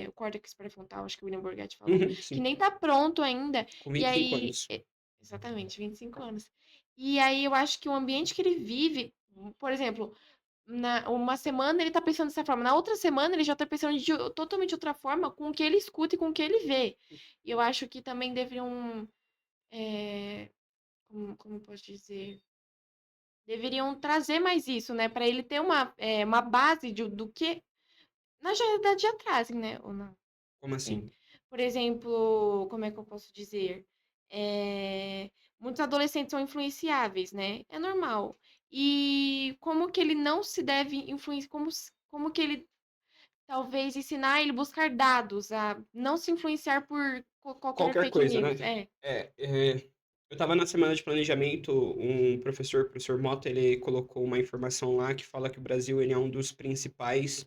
o córtex pré-frontal, acho que o William Borghetti falou, uhum, que sim. nem tá pronto ainda. Com E 25 aí, anos. exatamente, 25 anos. E aí eu acho que o ambiente que ele vive, por exemplo, uma semana ele tá pensando dessa forma, na outra semana ele já tá pensando de totalmente outra forma com o que ele escuta e com o que ele vê. E eu acho que também deveriam. eh, como eu posso dizer? Deveriam trazer mais isso, né? Para ele ter uma base do que. Na realidade, já trazem, né? Ou não? Como Sim. assim? Por exemplo, como é que eu posso dizer? É, muitos adolescentes são influenciáveis, né? É normal. E como que ele não se deve influenciar? Como que ele talvez ensinar ele buscar dados, a não se influenciar por qualquer Qualquer fake coisa, né? news? É. É, é, eu estava na semana de planejamento, um professor, o professor Mota, ele colocou uma informação lá que fala que o Brasil ele é um dos principais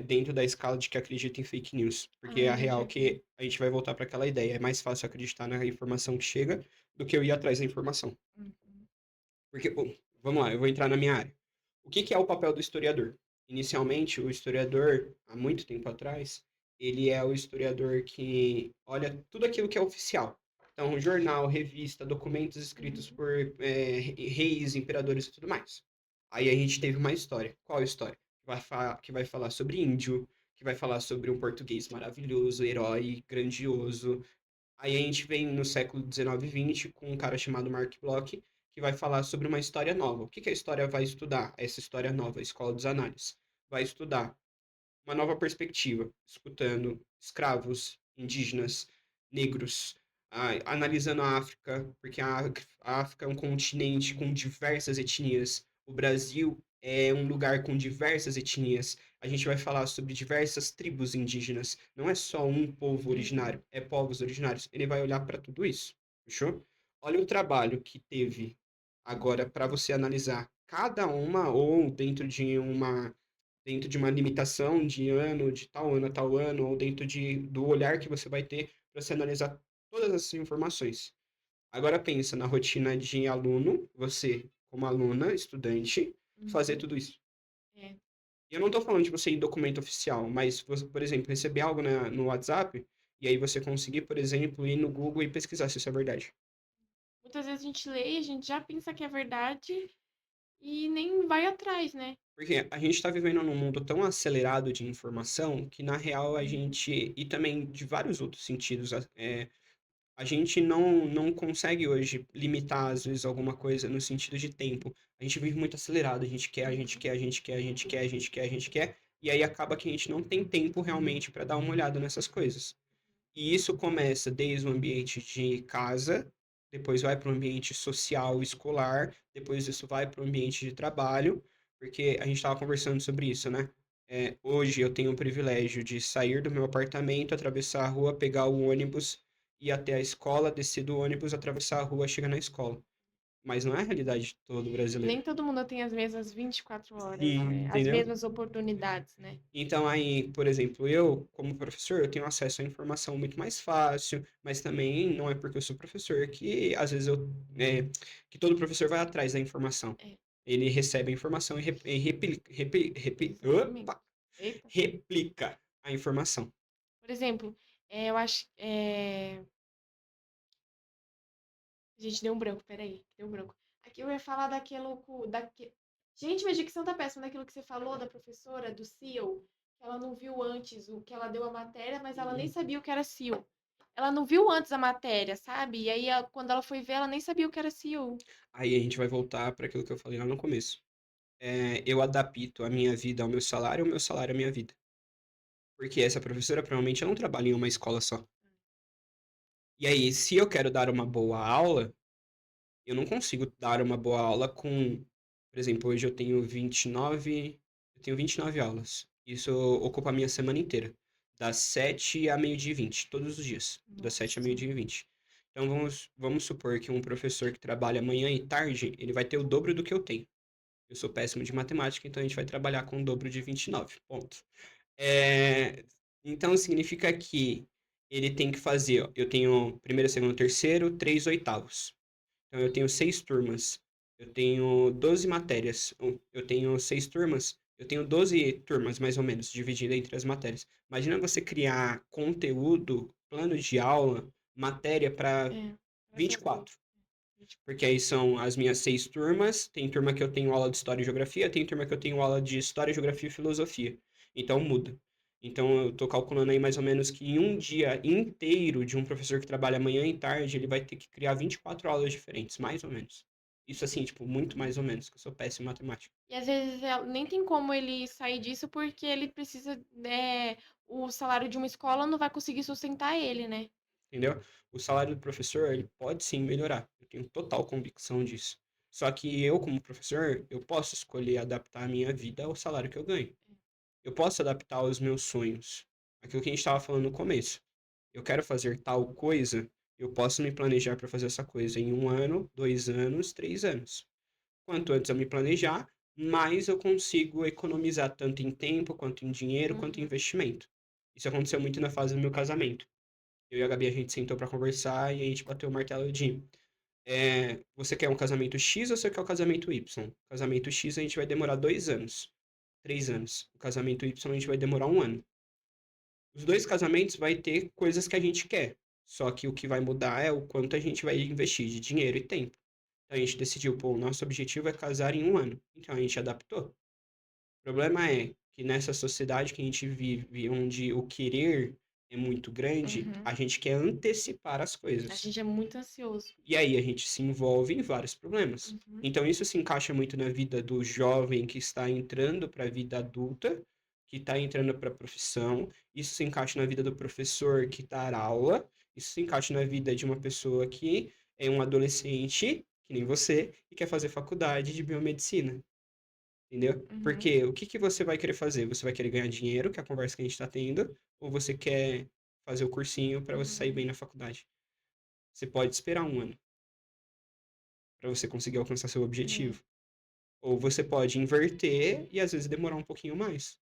dentro da escala de que acredita em fake news. Porque Ah, a eu real já é vi. que a gente vai voltar para aquela ideia. É mais fácil acreditar na informação que chega do que eu ir atrás da informação. Uhum. Porque, bom, vamos lá, eu vou entrar na minha área. O que que é o papel do historiador? Inicialmente, o historiador, há muito tempo atrás, ele é o historiador que olha tudo aquilo que é oficial. Então, jornal, revista, documentos escritos Uhum. por reis, imperadores e tudo mais. Aí a gente teve uma história. Qual história? Que vai falar sobre índio, que vai falar sobre um português maravilhoso, herói, grandioso. Aí a gente vem no século XIX e XX com um cara chamado Mark Bloch, que vai falar sobre uma história nova. O que que a história vai estudar? Essa história nova, a Escola dos Análises. Vai estudar uma nova perspectiva, escutando escravos, indígenas, negros, analisando a África, porque a África é um continente com diversas etnias. O Brasil é um lugar com diversas etnias. A gente vai falar sobre diversas tribos indígenas. Não é só um povo Uhum. originário, é povos originários. Ele vai olhar para tudo isso. Fechou? Olha o trabalho que teve agora para você analisar cada uma ou dentro de uma limitação de ano, de tal ano a tal ano, ou dentro do olhar que você vai ter para você analisar todas essas informações. Agora pensa na rotina de aluno, você como aluna, estudante, fazer Uhum. tudo isso. É. E eu não estou falando de você ir em documento oficial, mas você, por exemplo, receber algo no WhatsApp e aí você conseguir, por exemplo, ir no Google e pesquisar se isso é verdade. Muitas vezes a gente lê e a gente já pensa que é verdade e nem vai atrás, né? Porque a gente está vivendo num mundo tão acelerado de informação que, na real, a Uhum. gente, e também de vários outros sentidos, a gente não consegue hoje limitar, às vezes, alguma coisa no sentido de tempo. A gente vive muito acelerado, a gente quer, a gente Uhum. quer, a gente quer, a gente quer, a gente quer, a gente quer, e aí acaba que a gente não tem tempo realmente para dar uma olhada nessas coisas. E isso começa desde o ambiente de casa, depois vai para o ambiente social, escolar, depois isso vai para o ambiente de trabalho, porque a gente estava conversando sobre isso, né? Hoje eu tenho o privilégio de sair do meu apartamento, atravessar a rua, pegar o ônibus, ir até a escola, descer do ônibus, atravessar a rua, chegar na escola. Mas não é a realidade de todo E brasileiro. nem todo mundo tem as mesmas 24 horas, Sim, né? As entendeu? mesmas oportunidades, né? Então, aí, por exemplo, eu, como professor, eu tenho acesso à informação muito mais fácil, mas também não é porque eu sou professor que, às vezes, que todo professor vai atrás da informação. É, Ele recebe a informação e exatamente. Eita. replica a informação. Por exemplo, eu acho. A gente deu um branco, peraí, deu um branco. Aqui eu ia falar daquilo. Gente, minha dicção tá péssima daquilo que você falou da professora, do SEAL, que ela não viu antes o que ela deu a matéria, mas ela nem Uhum. sabia o que era SEAL. Ela não viu antes a matéria, sabe? E aí, quando ela foi ver, ela nem sabia o que era SEAL. Aí a gente vai voltar para aquilo que eu falei lá no começo. Eu adapto a minha vida ao meu salário, o meu salário à minha vida. Porque essa professora provavelmente ela não trabalha em uma escola só. E aí, se eu quero dar uma boa aula, eu não consigo dar uma boa aula com, por exemplo, hoje eu tenho 29 aulas. Isso ocupa a minha semana inteira, das 7 a meio-dia e 20, todos os dias, das 7 a Nossa. meio-dia e 20. Então vamos supor que um professor que trabalha manhã e tarde, ele vai ter o dobro do que eu tenho. Eu sou péssimo de matemática, então a gente vai trabalhar com o dobro de 29, ponto. É, então significa que ele tem que fazer, ó, eu tenho primeiro, segundo, terceiro, três oitavos. Então, eu tenho 6 turmas. Eu tenho 12 matérias. Eu tenho 6 turmas. Eu tenho 12 turmas, mais ou menos, dividida entre as matérias. Imagina você criar conteúdo, plano de aula, matéria para É, pra vinte e saber. quatro. Porque aí são as minhas 6 turmas. Tem turma que eu tenho aula de História e Geografia, tem turma que eu tenho aula de História, Geografia e Filosofia. Então muda. Então eu tô calculando aí mais ou menos que em um dia inteiro de um professor que trabalha manhã e tarde, ele vai ter que criar 24 aulas diferentes, mais ou menos. Isso assim, tipo, muito mais ou menos, que eu sou péssimo em matemática. E às vezes nem tem como ele sair disso porque ele precisa, o salário de uma escola não vai conseguir sustentar ele, né? Entendeu? O salário do professor, ele pode sim melhorar. Eu tenho total convicção disso. Só que eu, como professor, eu posso escolher adaptar a minha vida ao salário que eu ganho. Eu posso adaptar os meus sonhos. Aquilo que a gente estava falando no começo. Eu quero fazer tal coisa, eu posso me planejar para fazer essa coisa em 1 ano, 2 anos, 3 anos. Quanto antes eu me planejar, mais eu consigo economizar tanto em tempo, quanto em dinheiro, quanto em Uhum. investimento. Isso aconteceu muito na fase do meu casamento. Eu e a Gabi, a gente sentou para conversar e a gente bateu o martelo de você quer um casamento X ou você quer um casamento Y? O casamento X a gente vai demorar 2 anos, 3 anos. O casamento Y a gente vai demorar 1 ano. Os dois casamentos vai ter coisas que a gente quer. Só que o que vai mudar é o quanto a gente vai investir de dinheiro e tempo. Então a gente decidiu, pô, o nosso objetivo é casar em 1 ano. Então a gente adaptou. O problema é que nessa sociedade que a gente vive, onde o querer é muito grande, Uhum. a gente quer antecipar as A coisas. gente é muito ansioso. E aí a gente se envolve em vários problemas. Uhum. Então isso se encaixa muito na vida do jovem que está entrando para a vida adulta, que está entrando para a profissão, isso se encaixa na vida do professor que está na aula, isso se encaixa na vida de uma pessoa que é um adolescente, que nem você, e quer fazer faculdade de biomedicina, entendeu? Uhum. Porque o que que você vai querer fazer? Você vai querer ganhar dinheiro, que é a conversa que a gente está tendo, ou você quer fazer o cursinho para você sair bem Uhum. na faculdade? Você pode esperar 1 ano para você conseguir alcançar seu É. objetivo. Ou você pode inverter e às vezes demorar um pouquinho mais.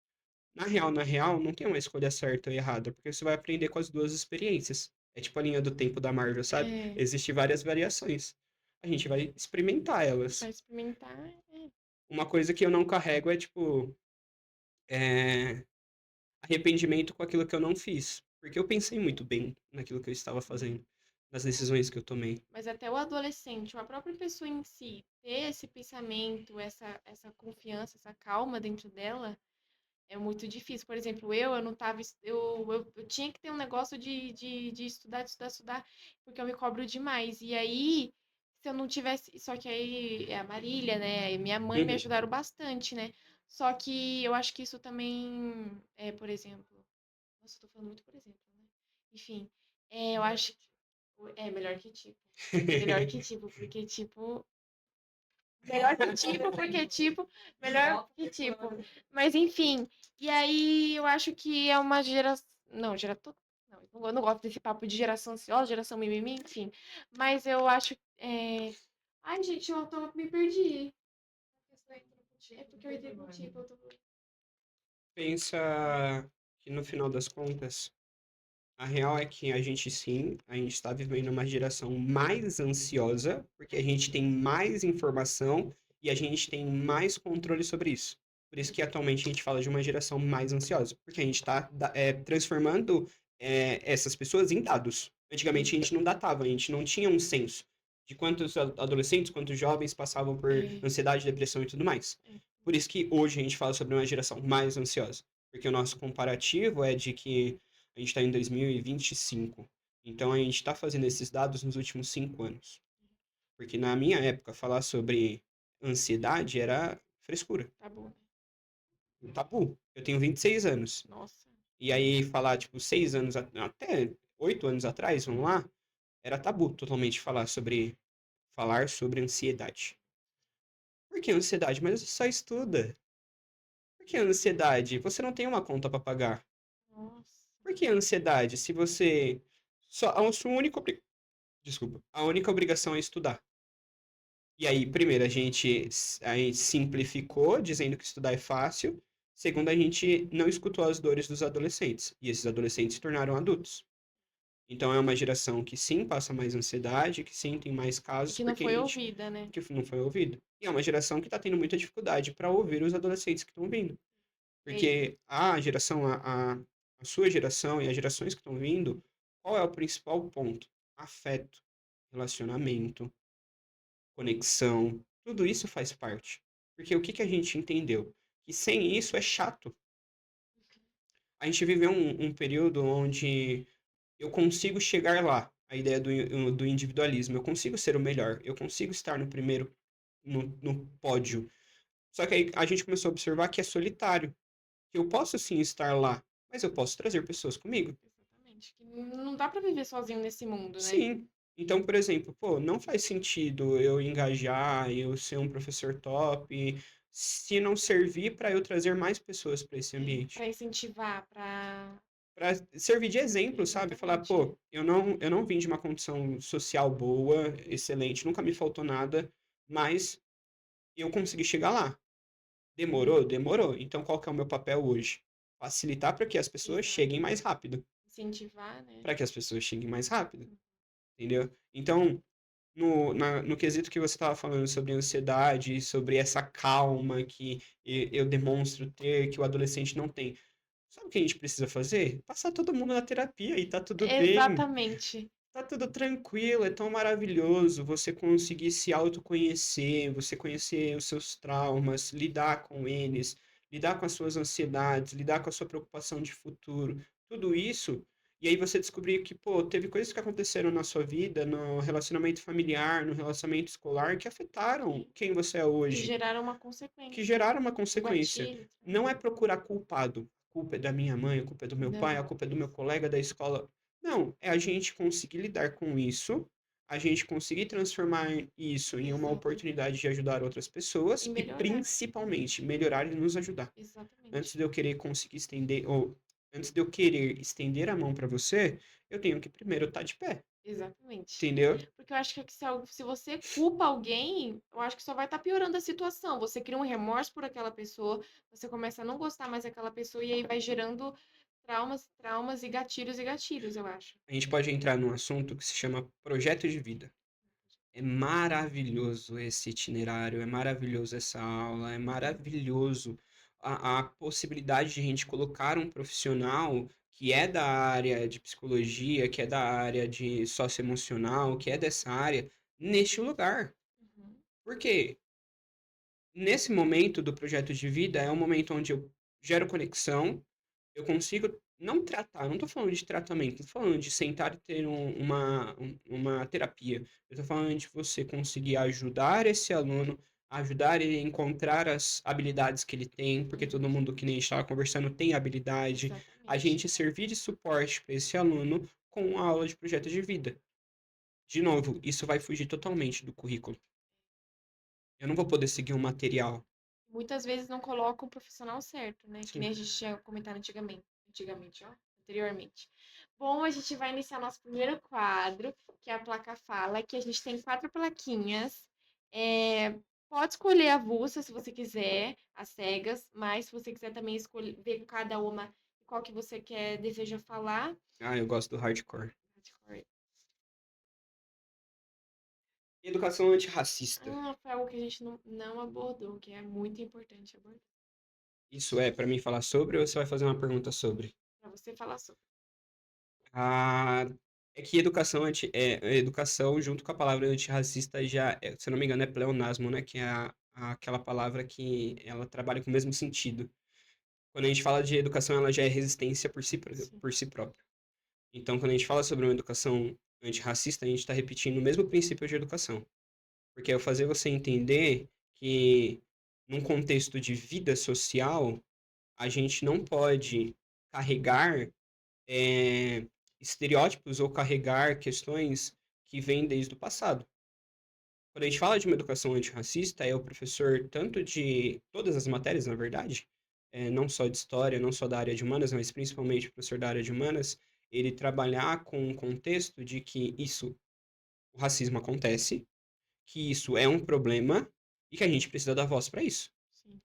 Na real, não tem uma escolha certa ou errada, porque você vai aprender com as duas experiências. É tipo a linha do tempo da Marvel, sabe? É. Existem várias variações. A gente vai experimentar Pra elas. experimentar. É. Uma coisa que eu não carrego é, tipo, é, arrependimento com aquilo que eu não fiz. Porque eu pensei muito bem naquilo que eu estava fazendo, nas decisões que eu tomei. Mas até o adolescente, ou a própria pessoa em si, ter esse pensamento, essa confiança, essa calma dentro dela, é muito difícil. Por exemplo, eu não tava. Eu tinha que ter um negócio de estudar, de estudar, estudar, porque eu me cobro demais. E aí, se eu não tivesse. Só que aí é a Marília, né? E minha mãe me Uhum. ajudaram bastante, né? Só que eu acho que isso também é, por exemplo. Nossa, eu tô falando muito por exemplo, né? Enfim, eu acho que. É melhor que tipo. Melhor que tipo, porque tipo. Melhor que tipo, porque tipo. Melhor que tipo. Mas enfim. E aí eu acho que é uma geração. Não, geração. Não, eu não gosto desse papo de geração ansiosa, geração mimimi, enfim. Mas eu acho. Ai, gente, eu me perdi. É porque eu entrei com tipo, eu tô. Pensa que no final das contas, a real é que a gente sim, a gente está vivendo uma geração mais ansiosa, porque a gente tem mais informação e a gente tem mais controle sobre isso. Por isso que atualmente a gente fala de uma geração mais ansiosa, porque a gente está transformando essas pessoas em dados. Antigamente a gente não datava, a gente não tinha um senso de quantos adolescentes, quantos jovens passavam por É, ansiedade, depressão e tudo mais. é. Por isso que hoje a gente fala sobre uma geração mais ansiosa, porque o nosso comparativo é de que a gente está em 2025. Então a gente está fazendo esses dados nos últimos 5 anos. Porque na minha época, falar sobre ansiedade era frescura, Tá bom, né? um tabu. Eu tenho 26 anos. Nossa. E aí falar, tipo, 6 anos, até 8 anos atrás, vamos lá, era tabu totalmente falar sobre ansiedade. Por que ansiedade? Mas você só estuda. Por que ansiedade? Você não tem uma conta para pagar. Nossa. Por que ansiedade? Se você só a sua única desculpa, a única obrigação é estudar. E aí, primeiro, a gente simplificou, dizendo que estudar é fácil. Segundo, a gente não escutou as dores dos adolescentes. E esses adolescentes se tornaram adultos. Então, é uma geração que sim passa mais ansiedade, que sim tem mais E casos, que não porque a foi gente ouvida, né? que não foi ouvido. E é uma geração que está tendo muita dificuldade para ouvir os adolescentes que estão vindo. Ei, Porque a sua geração e as gerações que estão vindo, qual é o principal ponto? Afeto, relacionamento, conexão, tudo isso faz parte. Porque o que que a gente entendeu? Que sem isso é chato. A gente viveu um período onde eu consigo chegar lá, a ideia do individualismo, eu consigo ser o melhor, eu consigo estar no primeiro, no pódio. Só que aí a gente começou a observar que é solitário, que eu posso sim estar lá, mas eu posso trazer pessoas comigo. exatamente. Que não dá pra viver sozinho nesse mundo, né? Sim. Então, por exemplo, pô, não faz sentido eu engajar, eu ser um professor top, se não servir para eu trazer mais pessoas para esse ambiente. Pra incentivar, pra. Para servir de exemplo, sabe? Falar, Exatamente. pô, eu não vim de uma condição social boa, excelente, nunca me faltou nada, mas eu consegui chegar lá. Demorou? Demorou. Então, qual que é o meu papel hoje? Facilitar para que as pessoas Exato. cheguem mais rápido. Incentivar, né? Para que as pessoas cheguem mais rápido. Entendeu? Então, no quesito que você estava falando sobre ansiedade, sobre essa calma que eu demonstro ter, que o adolescente não tem. Sabe o que a gente precisa fazer? Passar todo mundo na terapia e tá tudo bem. Exatamente. tá tudo tranquilo, é tão maravilhoso você conseguir se autoconhecer, você conhecer os seus traumas, lidar com eles, lidar com as suas ansiedades, lidar com a sua preocupação de futuro, tudo isso. E aí você descobrir que, pô, teve coisas que aconteceram na sua vida, no relacionamento familiar, no relacionamento escolar, que afetaram quem você é Que hoje, geraram uma que consequência, geraram uma um consequência. gatilho também. Não é procurar culpado. A culpa é da minha mãe, a culpa é do meu pai, a Não, culpa é do meu colega da escola. Não, é a gente conseguir lidar com isso, a gente conseguir transformar isso em uma exatamente. oportunidade de ajudar outras E pessoas e melhorar, principalmente melhorar e nos ajudar. Antes exatamente. de eu querer conseguir estender, ou antes de eu querer estender a mão para você, eu tenho que primeiro estar de pé, Exatamente. entendeu? Porque eu acho que se você culpa alguém, eu acho que só vai estar piorando a situação. Você cria um remorso por aquela pessoa, você começa a não gostar mais daquela pessoa e aí vai gerando traumas, traumas e gatilhos, eu acho. A gente pode entrar num assunto que se chama projeto de vida. É maravilhoso esse itinerário, é maravilhoso essa aula, é maravilhoso a possibilidade de a gente colocar um profissional que é da área de psicologia, que é da área de socioemocional, que é dessa área, neste lugar. Uhum. Porque nesse momento do projeto de vida é um momento onde eu gero conexão, eu consigo não tratar, não tô falando de tratamento, tô falando de sentar e ter uma terapia. Eu tô falando de você conseguir ajudar esse aluno, ajudar ele a encontrar as habilidades que ele tem, porque todo Uhum. mundo que nem a gente estava conversando tem habilidade. A Exatamente. gente servir de suporte para esse aluno com a aula de projeto de vida. De novo, isso vai fugir totalmente do currículo. Eu não vou poder seguir um material. Muitas vezes não colocam o profissional certo, né? Que Sim. nem a gente tinha comentado antigamente, ó, anteriormente. Bom, a gente vai iniciar nosso primeiro quadro, que é a placa fala, que a gente tem 4 plaquinhas. É, pode escolher a avulsa se você quiser, as cegas, mas se você quiser também escolher, ver cada uma qual que você quer, deseja falar. Ah, eu gosto do hardcore. Hardcore. Educação antirracista. Ah, foi algo que a gente não abordou, que é muito importante abordar. Isso é para mim falar sobre ou você vai fazer uma pergunta sobre? Para você falar sobre. Ah, é que educação junto com a palavra antirracista se eu não me engano, é pleonasmo, né? Que é aquela palavra que ela trabalha com o mesmo sentido. Quando a gente fala de educação, ela já é resistência Sim. por si própria. Então, quando a gente fala sobre uma educação antirracista, a gente está repetindo o mesmo princípio de educação. Porque é fazer você entender que, num contexto de vida social, a gente não pode carregar é, estereótipos ou carregar questões que vêm desde o passado. Quando a gente fala de uma educação antirracista, é o professor tanto de todas as matérias, na verdade, não só de história, não só da área de humanas, mas principalmente o professor da área de humanas, ele trabalhar com um contexto de que o racismo acontece, que isso é um problema e que a gente precisa dar voz para isso. Sim.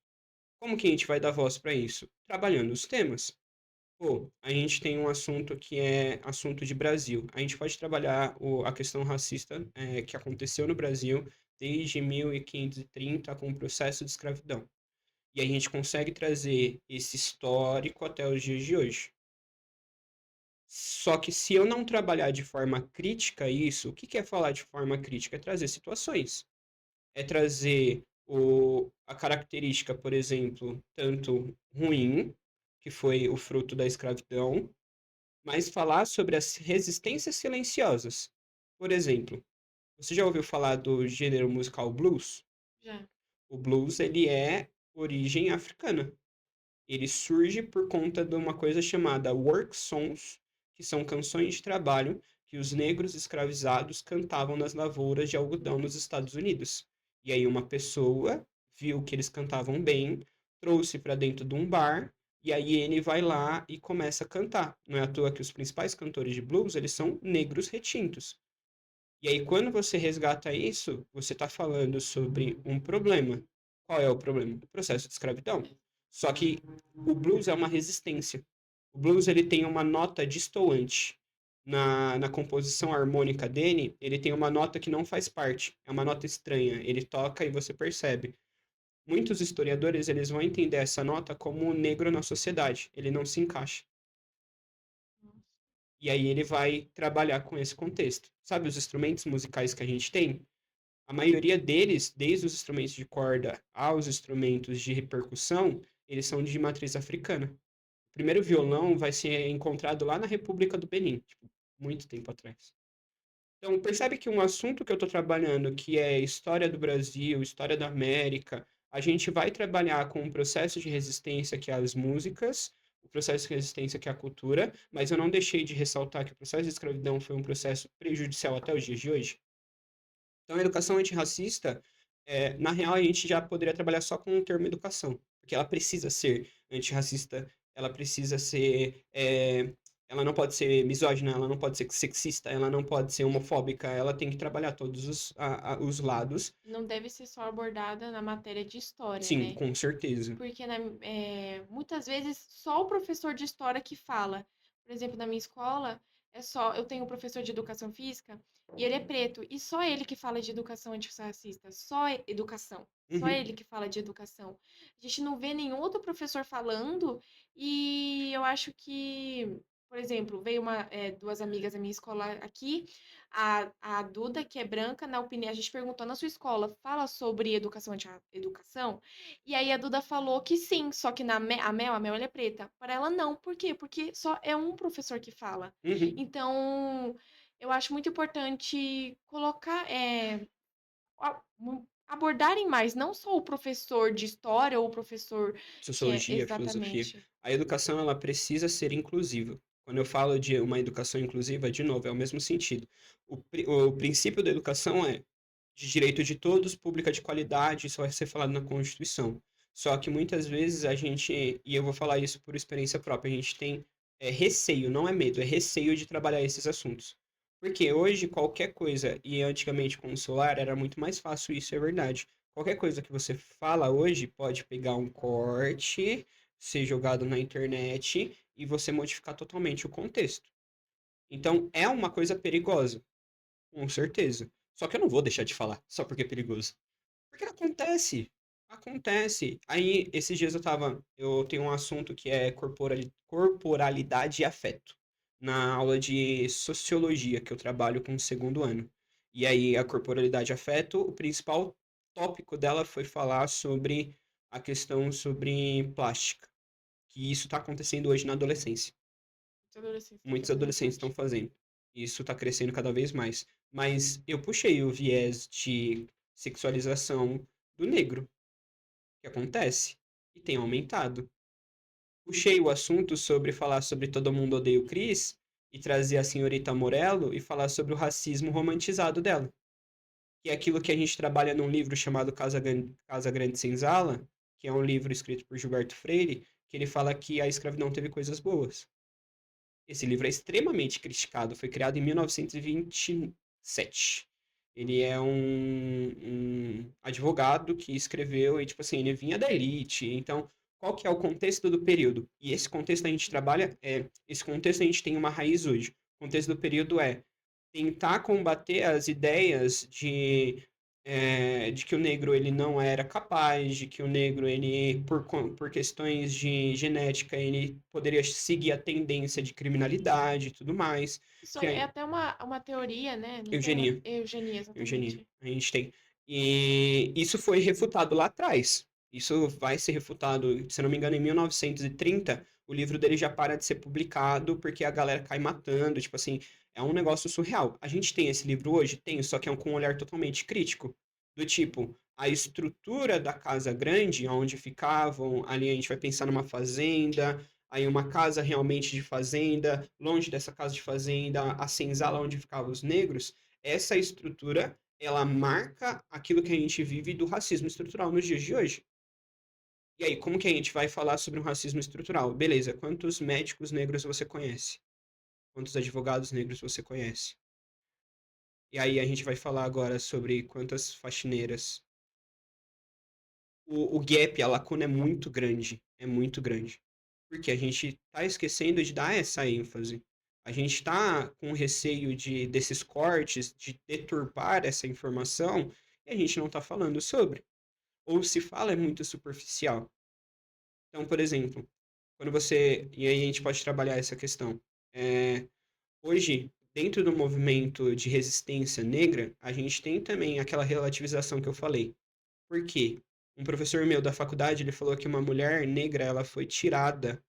Como que a gente vai dar voz para isso? Trabalhando os temas. Pô, a gente tem um assunto que é assunto de Brasil. A gente pode trabalhar a questão racista que aconteceu no Brasil desde 1530 com o processo de escravidão. E a gente consegue trazer esse histórico até os dias de hoje. Só que se eu não trabalhar de forma crítica isso, o que que é falar de forma crítica? É trazer situações. É trazer a característica, por exemplo, tanto ruim, que foi o fruto da escravidão, mas falar sobre as resistências silenciosas. Por exemplo, você já ouviu falar do gênero musical blues? Já. O blues, ele é origem africana. Ele surge por conta de uma coisa chamada work songs, que são canções de trabalho que os negros escravizados cantavam nas lavouras de algodão nos Estados Unidos. E aí uma pessoa viu que eles cantavam bem, trouxe para dentro de um bar, e aí ele vai lá e começa a cantar. Não é à toa que os principais cantores de blues, eles são negros retintos. E aí, quando você resgata isso, você está falando sobre um problema. Qual é o problema? O processo de escravidão. Só que o blues é uma resistência. O blues ele tem uma nota distoante. Na composição harmônica dele, ele tem uma nota que não faz parte. É uma nota estranha. Ele toca e você percebe. Muitos historiadores eles vão entender essa nota como um negro na sociedade. Ele não se encaixa. E aí ele vai trabalhar com esse contexto. Sabe os instrumentos musicais que a gente tem? A maioria deles, desde os instrumentos de corda aos instrumentos de percussão, eles são de matriz africana. O primeiro violão vai ser encontrado lá na República do Benin, tipo, muito tempo atrás. Então, percebe que um assunto que eu estou trabalhando, que é história do Brasil, história da América, a gente vai trabalhar com um processo de resistência que é as músicas, o processo de resistência que é a cultura, mas eu não deixei de ressaltar que o processo de escravidão foi um processo prejudicial até os dias de hoje. Então, a educação antirracista, na real, a gente já poderia trabalhar só com o termo educação, porque ela precisa ser antirracista, ela precisa ser. Ela não pode ser misógina, ela não pode ser sexista, ela não pode ser homofóbica, ela tem que trabalhar todos os lados. Não deve ser só abordada na matéria de história, Sim, né? com certeza. Porque muitas vezes só o professor de história que fala. Por exemplo, na minha escola, eu tenho um professor de educação física e ele é preto, e só ele que fala de educação antirracista, educação. Só Uhum, ele que fala de educação. A gente não vê nenhum outro professor falando, e eu acho que, por exemplo, veio duas amigas da minha escola aqui, a Duda, que é branca, na opinião, a gente perguntou na sua escola, fala sobre educação anti-educação? E aí a Duda falou que sim, só que a Mel ela é preta. Para ela não. Por quê? Porque só é um professor que fala. uhum. Então, eu acho muito importante abordarem mais, não só o professor de história ou o professor que é Sociologia, filosofia. exatamente. A educação, ela precisa ser inclusiva. Quando eu falo de uma educação inclusiva, de novo, é o mesmo sentido. O princípio da educação é de direito de todos, pública de qualidade, isso vai ser falado na Constituição. Só que muitas vezes a gente, e eu vou falar isso por experiência própria, a gente tem receio, não é medo, é receio de trabalhar esses assuntos. Porque hoje qualquer coisa, e antigamente com o celular era muito mais fácil, isso é verdade. Qualquer coisa que você fala hoje pode pegar um corte, ser jogado na internet e você modificar totalmente o contexto. Então é uma coisa perigosa. Com certeza. Só que eu não vou deixar de falar, só porque é perigoso. Porque acontece. Acontece. Aí, esses dias eu tenho um assunto que é corporalidade e afeto. Na aula de sociologia, que eu trabalho com o segundo ano. E aí, a corporalidade e afeto, o principal tópico dela foi falar sobre a questão sobre plástica. Que isso está acontecendo hoje na adolescência. Os adolescentes estão Muitos fazendo adolescentes estão bastante. fazendo. Isso está crescendo cada vez mais. Mas eu puxei o viés de sexualização do negro, que acontece, e tem aumentado. Puxei o assunto sobre falar sobre Todo Mundo Odeia o Chris, e trazer a senhorita Morello e falar sobre o racismo romantizado dela. Que é aquilo que a gente trabalha num livro chamado Casa Grande Senzala, que é um livro escrito por Gilberto Freire, que ele fala que a escravidão teve coisas boas. Esse livro é extremamente criticado, foi criado em 1927. Ele é um advogado que escreveu e, tipo assim, ele vinha da elite. Então, qual que é o contexto do período? E esse contexto a gente trabalha, esse contexto a gente tem uma raiz hoje. O contexto do período é tentar combater as ideias de que o negro ele não era capaz, de que o negro ele por questões de genética ele poderia seguir a tendência de criminalidade e tudo mais, Isso que é é até uma teoria, né? Não tem uma eugenia, eugenia, eugenia, exatamente. a gente tem. E isso foi refutado lá atrás. Isso vai ser refutado, se eu não me engano, em 1930, o livro dele já para de ser publicado porque a galera cai matando, tipo assim, é um negócio surreal. A gente tem esse livro hoje? Tem, só que é com um olhar totalmente crítico, do tipo, a estrutura da casa grande, onde ficavam, ali a gente vai pensar numa fazenda, aí uma casa realmente de fazenda, longe dessa casa de fazenda, a senzala onde ficavam os negros, essa estrutura ela marca aquilo que a gente vive do racismo estrutural nos dias de hoje. E aí, como que a gente vai falar sobre um racismo estrutural? Beleza, quantos médicos negros você conhece? Quantos advogados negros você conhece? E aí a gente vai falar agora sobre quantas faxineiras. O gap, a lacuna é muito grande. É muito grande. Porque a gente tá esquecendo de dar essa ênfase. A gente tá com receio desses cortes, de deturpar essa informação, e a gente não tá falando sobre. Ou se fala é muito superficial. Então, por exemplo, quando você. E aí a gente pode trabalhar essa questão. É, hoje, dentro do movimento de resistência negra, a gente tem também aquela relativização que eu falei. Por quê? Um professor meu da faculdade, ele falou que uma mulher negra, ela foi tirada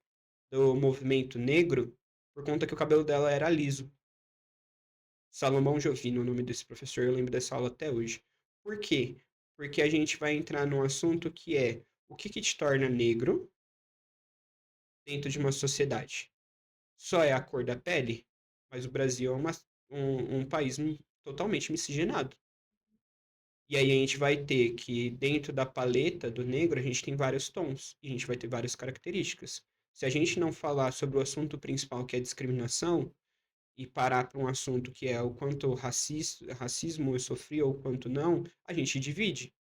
do movimento negro por conta que o cabelo dela era liso. Salomão Jovino, o nome desse professor, eu lembro dessa aula até hoje. Por quê? Porque a gente vai entrar num assunto que é o que que te torna negro dentro de uma sociedade. Só é a cor da pele? Mas o Brasil é um país totalmente miscigenado. E aí a gente vai ter que, dentro da paleta do negro, a gente tem vários tons. E a gente vai ter várias características. Se a gente não falar sobre o assunto principal, que é a discriminação, e parar para um assunto que é o quanto racismo eu sofri ou quanto não, a gente divide.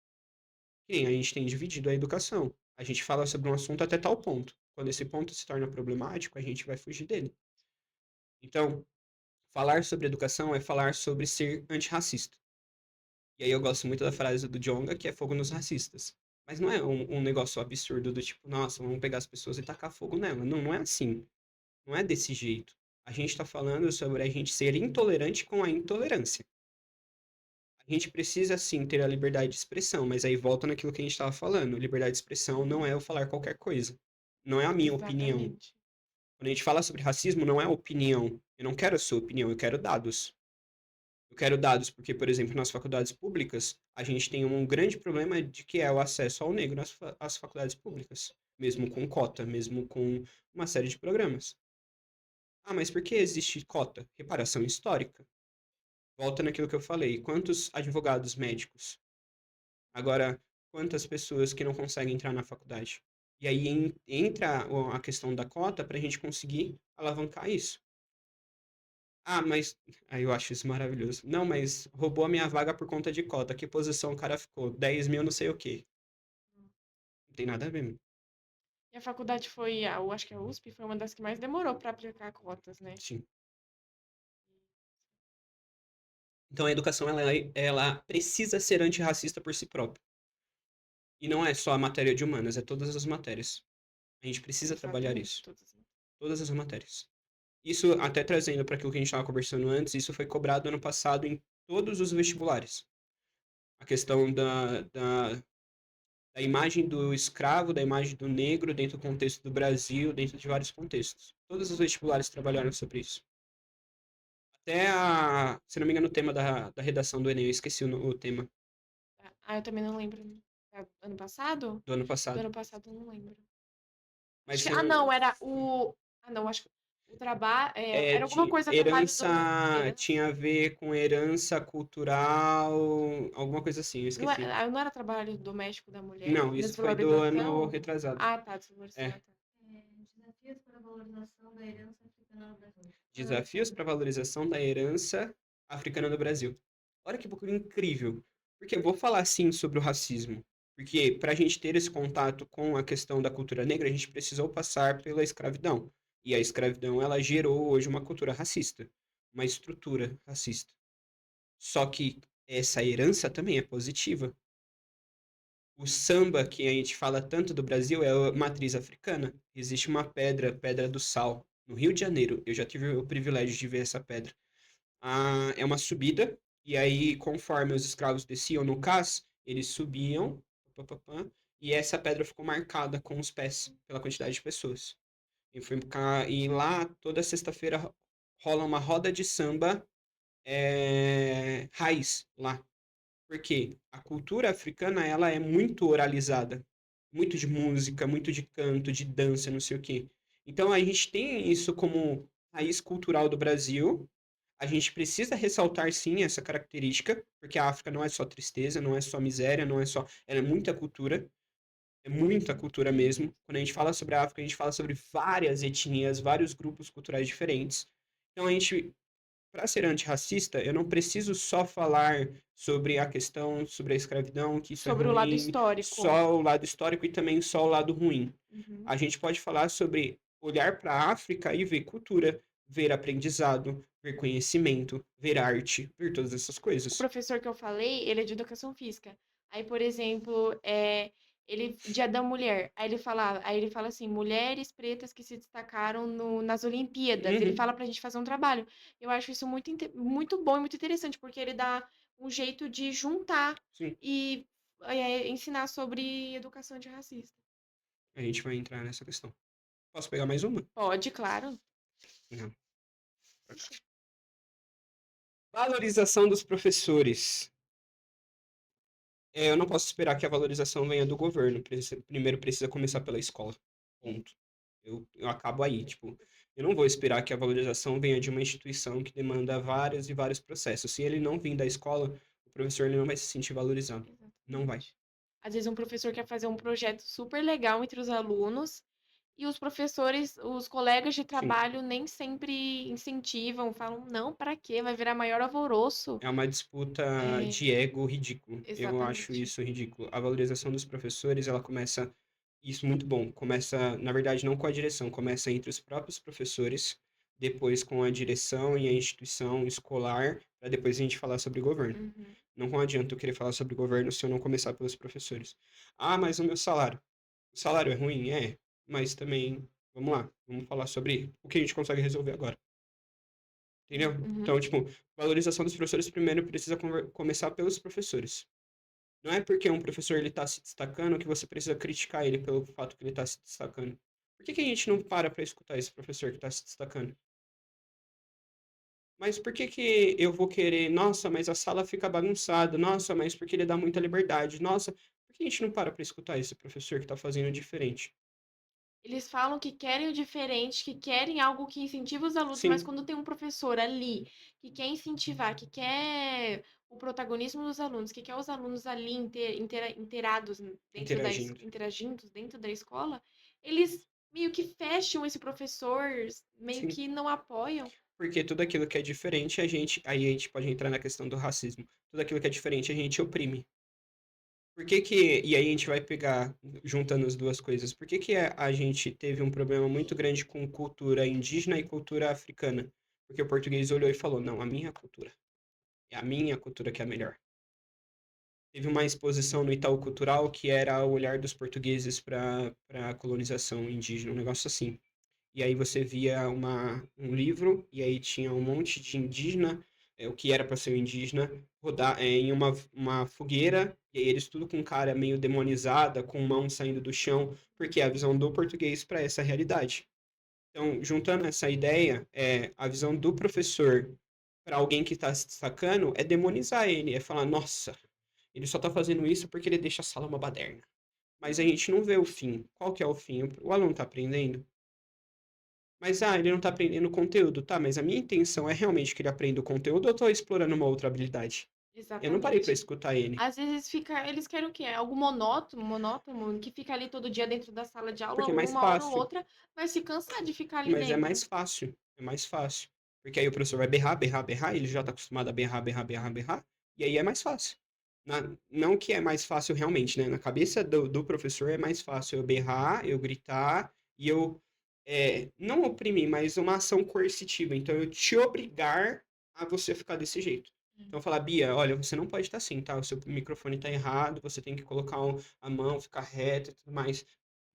E a gente tem dividido a educação. A gente fala sobre um assunto até tal ponto. Quando esse ponto se torna problemático, a gente vai fugir dele. Então, falar sobre educação é falar sobre ser antirracista. E aí eu gosto muito da frase do Djonga, que é fogo nos racistas. Mas não é um negócio absurdo do tipo, nossa, vamos pegar as pessoas e tacar fogo nela. Não, não é assim. Não é desse jeito. A gente está falando sobre a gente ser intolerante com a intolerância. A gente precisa sim ter a liberdade de expressão, mas aí volta naquilo que a gente estava falando. Liberdade de expressão não é eu falar qualquer coisa. Não é a minha opinião. Exatamente. Quando a gente fala sobre racismo, não é opinião. Eu não quero a sua opinião, eu quero dados. Eu quero dados porque, por exemplo, nas faculdades públicas, a gente tem um grande problema de que é o acesso ao negro às faculdades públicas, mesmo com cota, mesmo com uma série de programas. Ah, mas por que existe cota? Reparação histórica. Volta naquilo que eu falei. Quantos advogados médicos? Agora, quantas pessoas que não conseguem entrar na faculdade? E aí entra a questão da cota para a gente conseguir alavancar isso. Ah, mas. Aí eu acho isso maravilhoso. Não, mas roubou a minha vaga por conta de cota. Que posição o cara ficou? 10 mil, não sei o quê. Não tem nada a ver. E a faculdade foi, eu acho que a USP foi uma das que mais demorou para aplicar cotas, né? Sim. Então a educação, ela precisa ser antirracista por si própria. E não é só a matéria de humanas, é todas as matérias. A gente precisa trabalhar Exatamente, isso. todas. Todas as matérias. Isso, até trazendo para aquilo que a gente estava conversando antes, isso foi cobrado ano passado em todos os vestibulares. A questão da imagem do escravo, da imagem do negro dentro do contexto do Brasil, dentro de vários contextos. Todos os vestibulares trabalharam sobre isso. Até se não me engano, o tema da redação do Enem, eu esqueci o tema Ah, eu também não lembro. Ano passado? do ano Do passado. ano passado eu não lembro. Mas Ah, são, não, era o. Ah, não, acho que o trabalho. Era alguma coisa trabalho herança, herança. tinha a ver com herança cultural, alguma coisa assim, eu Não, esqueci. não era trabalho doméstico da mulher? Não, isso foi do ano Desvalorização? retrasado. Ah, tá, desvalorização. É. Ah, tá. Desafios para a valorização da herança africana no Brasil. Desafios para a valorização da herança africana no Brasil. Olha que pouco incrível. Porque eu vou falar sim sobre o racismo. Porque para a gente ter esse contato com a questão da cultura negra, a gente precisou passar pela escravidão. E a escravidão, ela gerou hoje uma cultura racista, uma estrutura racista. Só que essa herança também é positiva. O samba que a gente fala tanto do Brasil é a matriz africana. Existe uma pedra, Pedra do Sal, no Rio de Janeiro. Eu já tive o privilégio de ver essa pedra. É uma subida, e aí, conforme os escravos desciam no cais, eles subiam, pá, pá, pá, e essa pedra ficou marcada com os pés, pela quantidade de pessoas. E lá, toda sexta-feira, rola uma roda de samba raiz lá. Porque a cultura africana, ela é muito oralizada. Muito de música, muito de canto, de dança, não sei o quê. Então, a gente tem isso como raiz cultural do Brasil. A gente precisa ressaltar, sim, essa característica, porque a África não é só tristeza, não é só miséria, não é só... Ela é muita cultura mesmo. Quando a gente fala sobre a África, a gente fala sobre várias etnias, vários grupos culturais diferentes. Então, a gente para ser antirracista, eu não preciso só falar sobre a questão, sobre a escravidão, que isso é Sobre o lado ruim, histórico. só o lado histórico e também só o lado ruim. Uhum. A gente pode falar sobre olhar para a África e ver cultura, ver aprendizado, ver conhecimento, ver arte, ver todas essas O coisas. professor que eu falei, ele é de educação física. Aí, por exemplo, Dia da Mulher. Aí ele fala assim, mulheres pretas que se destacaram nas Olimpíadas. Ele Uhum, fala pra gente fazer um trabalho. Eu acho isso muito bom e muito interessante, porque ele dá um jeito de juntar sim. e ensinar sobre educação antirracista. A gente vai entrar nessa questão. Posso pegar mais uma? Pode, claro. Não. Valorização dos professores. Eu não posso esperar que a valorização venha do governo. Primeiro precisa começar pela escola. Ponto. Eu acabo aí, tipo, eu não vou esperar que a valorização venha de uma instituição que demanda vários e vários processos. Se ele não vir da escola, o professor ele não vai se sentir valorizado. Não vai. Exatamente. Às vezes um professor quer fazer um projeto super legal entre os alunos e os professores, os colegas de Sim. trabalho nem sempre incentivam, falam, não, para quê? Vai virar maior alvoroço. É uma disputa É, de ego ridículo. Eu acho exatamente. isso ridículo. A valorização dos professores, ela começa, isso muito bom, começa, na verdade, não com a direção, começa entre os próprios professores, depois com a direção e a instituição escolar, para depois a gente falar sobre governo. Uhum. Não adianta eu querer falar sobre governo se eu não começar pelos professores. Ah, mas o meu salário. O salário é ruim? É. Mas também, vamos lá, vamos falar sobre o que a gente consegue resolver agora. Entendeu? Uhum. Então, tipo, valorização dos professores primeiro precisa começar pelos professores. Não é porque um professor ele tá se destacando que você precisa criticar ele pelo fato que ele tá se destacando. Por que a gente não para escutar esse professor que tá se destacando? Mas por que eu vou querer, nossa, mas a sala fica bagunçada, nossa, mas porque ele dá muita liberdade, nossa, por que a gente não para escutar esse professor que tá fazendo diferente? Eles falam que querem o diferente, que querem algo que incentiva os alunos, mas Sim, quando tem um professor ali que quer incentivar, que quer o protagonismo dos alunos, que quer os alunos ali inteirados interagindo. interagindo dentro da escola, eles meio que fecham esse professor, meio Sim. que não apoiam. Porque tudo aquilo que é diferente, aí a gente pode entrar na questão do racismo. Tudo aquilo que é diferente, a gente oprime. E aí a gente vai pegar, juntando as duas coisas, por que que a gente teve um problema muito grande com cultura indígena e cultura africana? Porque o português olhou e falou, não, a minha cultura, é a minha cultura que é a melhor. Teve uma exposição no Itaú Cultural que era o olhar dos portugueses para a colonização indígena, um negócio assim. E aí você via um livro, e aí tinha um monte de indígena, o que era para ser um indígena, rodar em uma fogueira, e aí eles tudo com cara meio demonizada, com mão saindo do chão, porque é a visão do português para essa realidade. Então, juntando essa ideia, a visão do professor para alguém que está se destacando é demonizar ele, é falar, nossa, ele só está fazendo isso porque ele deixa a sala uma baderna. Mas a gente não vê o fim. Qual que é o fim? O aluno está aprendendo? Mas, ele não tá aprendendo conteúdo, tá? Mas a minha intenção é realmente que ele aprenda o conteúdo ou eu tô explorando uma outra habilidade? Eu não parei pra Exatamente. escutar ele. Às vezes eles querem o quê? Algo monótono, que fica ali todo dia dentro da sala de aula, Porque é mais uma hora ou fácil. outra vai se cansar de ficar ali Mas é dentro. mais fácil. É mais fácil. Porque aí o professor vai berrar, berrar, berrar, ele já tá acostumado a berrar, berrar, berrar, berrar, e aí é mais fácil. Não que é mais fácil realmente, né? Na cabeça do professor é mais fácil eu berrar, eu gritar e eu não oprimir, mas uma ação coercitiva. Então eu te obrigar a você ficar desse jeito. Então falar, Bia, olha, você não pode estar assim, tá? O seu microfone tá errado, você tem que colocar a mão, ficar reto e tudo mais.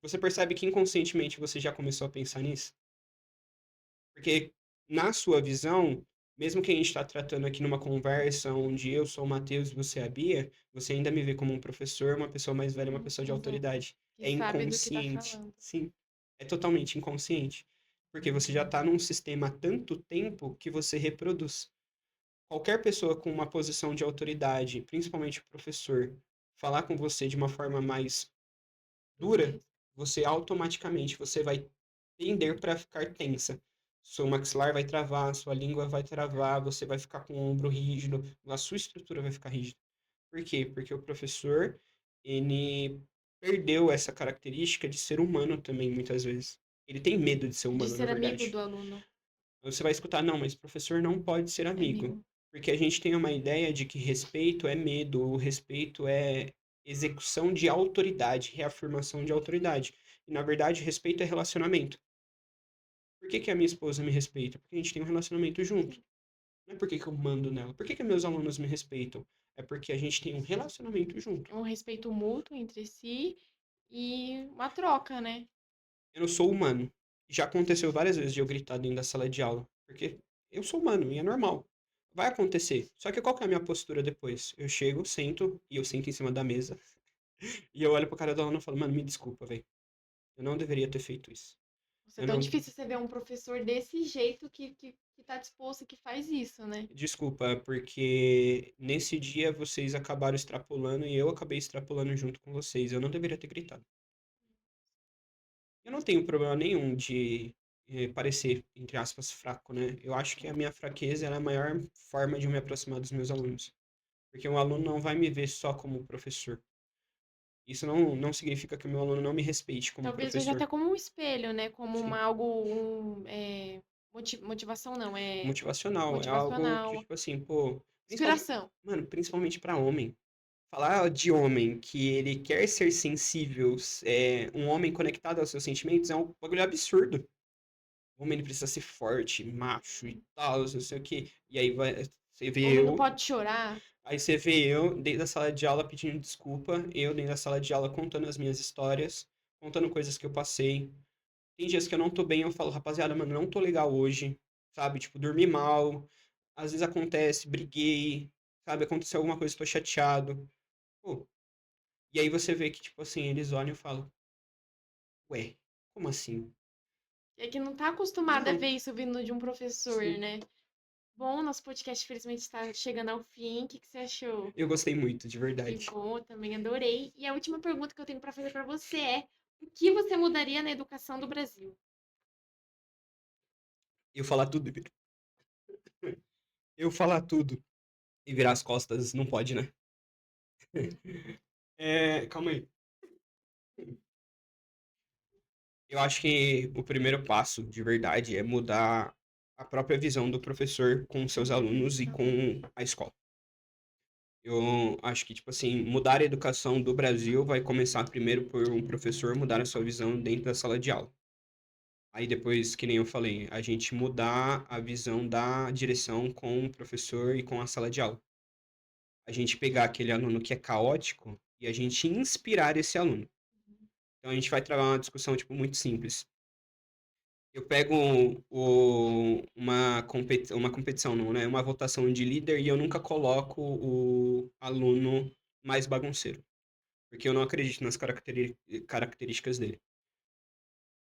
Você percebe que inconscientemente você já começou a pensar nisso? Porque, na sua visão, mesmo que a gente está tratando aqui numa conversa onde eu sou o Matheus e você é a Bia, você ainda me vê como um professor, uma pessoa mais velha, uma pessoa de Exato. autoridade. Que É sabe do que tá inconsciente. falando. Sim, é totalmente inconsciente. Porque você já está num sistema há tanto tempo que você reproduz. Qualquer pessoa com uma posição de autoridade, principalmente o professor, falar com você de uma forma mais dura, Dureza. você automaticamente você vai tender para ficar tensa. Seu maxilar vai travar, sua língua vai travar, você vai ficar com o ombro rígido, a sua estrutura vai ficar rígida. Por quê? Porque o professor, ele perdeu essa característica de ser humano também, muitas vezes. Ele tem medo de ser De humano, na ser amigo verdade. do aluno. Você vai escutar, não, mas professor não pode ser É amigo. amigo. Porque a gente tem uma ideia de que respeito é medo, o respeito é execução de autoridade, reafirmação de autoridade. E na verdade, respeito é relacionamento. Por que a minha esposa me respeita? Porque a gente tem um relacionamento junto. Sim. Não é porque eu mando nela. Por que meus alunos me respeitam? É porque a gente tem um relacionamento junto. Um respeito mútuo entre si e uma troca, né? Eu não sou humano. Já aconteceu várias vezes de eu gritar dentro da sala de aula, porque eu sou humano e é normal. Vai acontecer. Só que qual que é a minha postura depois? Eu chego, sento, e eu sento em cima da mesa, e eu olho pro cara do aluno e falo, mano, me desculpa, velho. Eu não deveria ter feito isso. Nossa, é Eu tão não. difícil você ver um professor desse jeito que tá disposto, que faz isso, né? Desculpa, porque nesse dia vocês acabaram extrapolando e eu acabei extrapolando junto com vocês. Eu não deveria ter gritado. Eu não tenho problema nenhum de parecer, entre aspas, fraco, né? Eu acho que a minha fraqueza é a maior forma de eu me aproximar dos meus alunos. Porque um aluno não vai me ver só como professor. Isso não significa que o meu aluno não me respeite como Talvez veja até professor. como um espelho, né? Como Sim. motivação, não, é Motivacional. É algo que, motivacional, tipo assim, pô. Principalmente, inspiração. mano, principalmente pra homem. Falar de homem que ele quer ser sensível, um homem conectado aos seus sentimentos, é um bagulho absurdo. O homem ele precisa ser forte, macho e tal, não sei o quê. E aí você vê Homem não eu, pode chorar. aí você vê eu dentro da sala de aula pedindo desculpa, eu dentro da sala de aula contando as minhas histórias, contando coisas que eu passei. Tem dias que eu não tô bem, eu falo, rapaziada, mano, não tô legal hoje, sabe? Tipo, dormi mal, às vezes acontece, briguei, sabe? Aconteceu alguma coisa, tô chateado. Pô, e aí você vê que, tipo assim, eles olham e falam, ué, como assim? É que não tá acostumada a ver Não, isso vindo de um professor, sim. né? Bom, nosso podcast infelizmente está chegando ao fim. O que que você achou? Eu gostei muito, de Que verdade. bom, também adorei. E a última pergunta que eu tenho para fazer para você é: o que você mudaria na educação do Brasil? Eu falar tudo, eu falar tudo e virar as costas, não pode, né? Calma aí. Eu acho que o primeiro passo, de verdade, é mudar a própria visão do professor com seus alunos e com a escola. Eu acho que, tipo assim, mudar a educação do Brasil vai começar primeiro por um professor mudar a sua visão dentro da sala de aula. Aí depois, que nem eu falei, a gente mudar a visão da direção com o professor e com a sala de aula. A gente pegar aquele aluno que é caótico e a gente inspirar esse aluno. Então a gente vai trabalhar uma discussão tipo muito simples. Eu pego uma competição, não, né? Uma votação de líder e eu nunca coloco o aluno mais bagunceiro, porque eu não acredito nas características dele.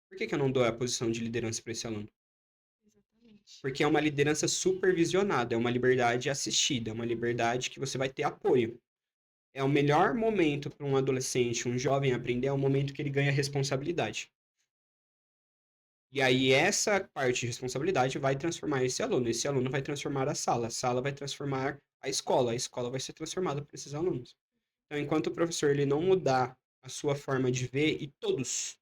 Por que que eu não dou a posição de liderança para esse aluno? Exatamente. Porque é uma liderança supervisionada, é uma liberdade assistida, é uma liberdade que você vai ter apoio. É o melhor momento para um adolescente, um jovem aprender, é o momento que ele ganha responsabilidade. E aí essa parte de responsabilidade vai transformar esse aluno vai transformar a sala vai transformar a escola vai ser transformada por esses alunos. Então, enquanto o professor ele não mudar a sua forma de ver, e todos,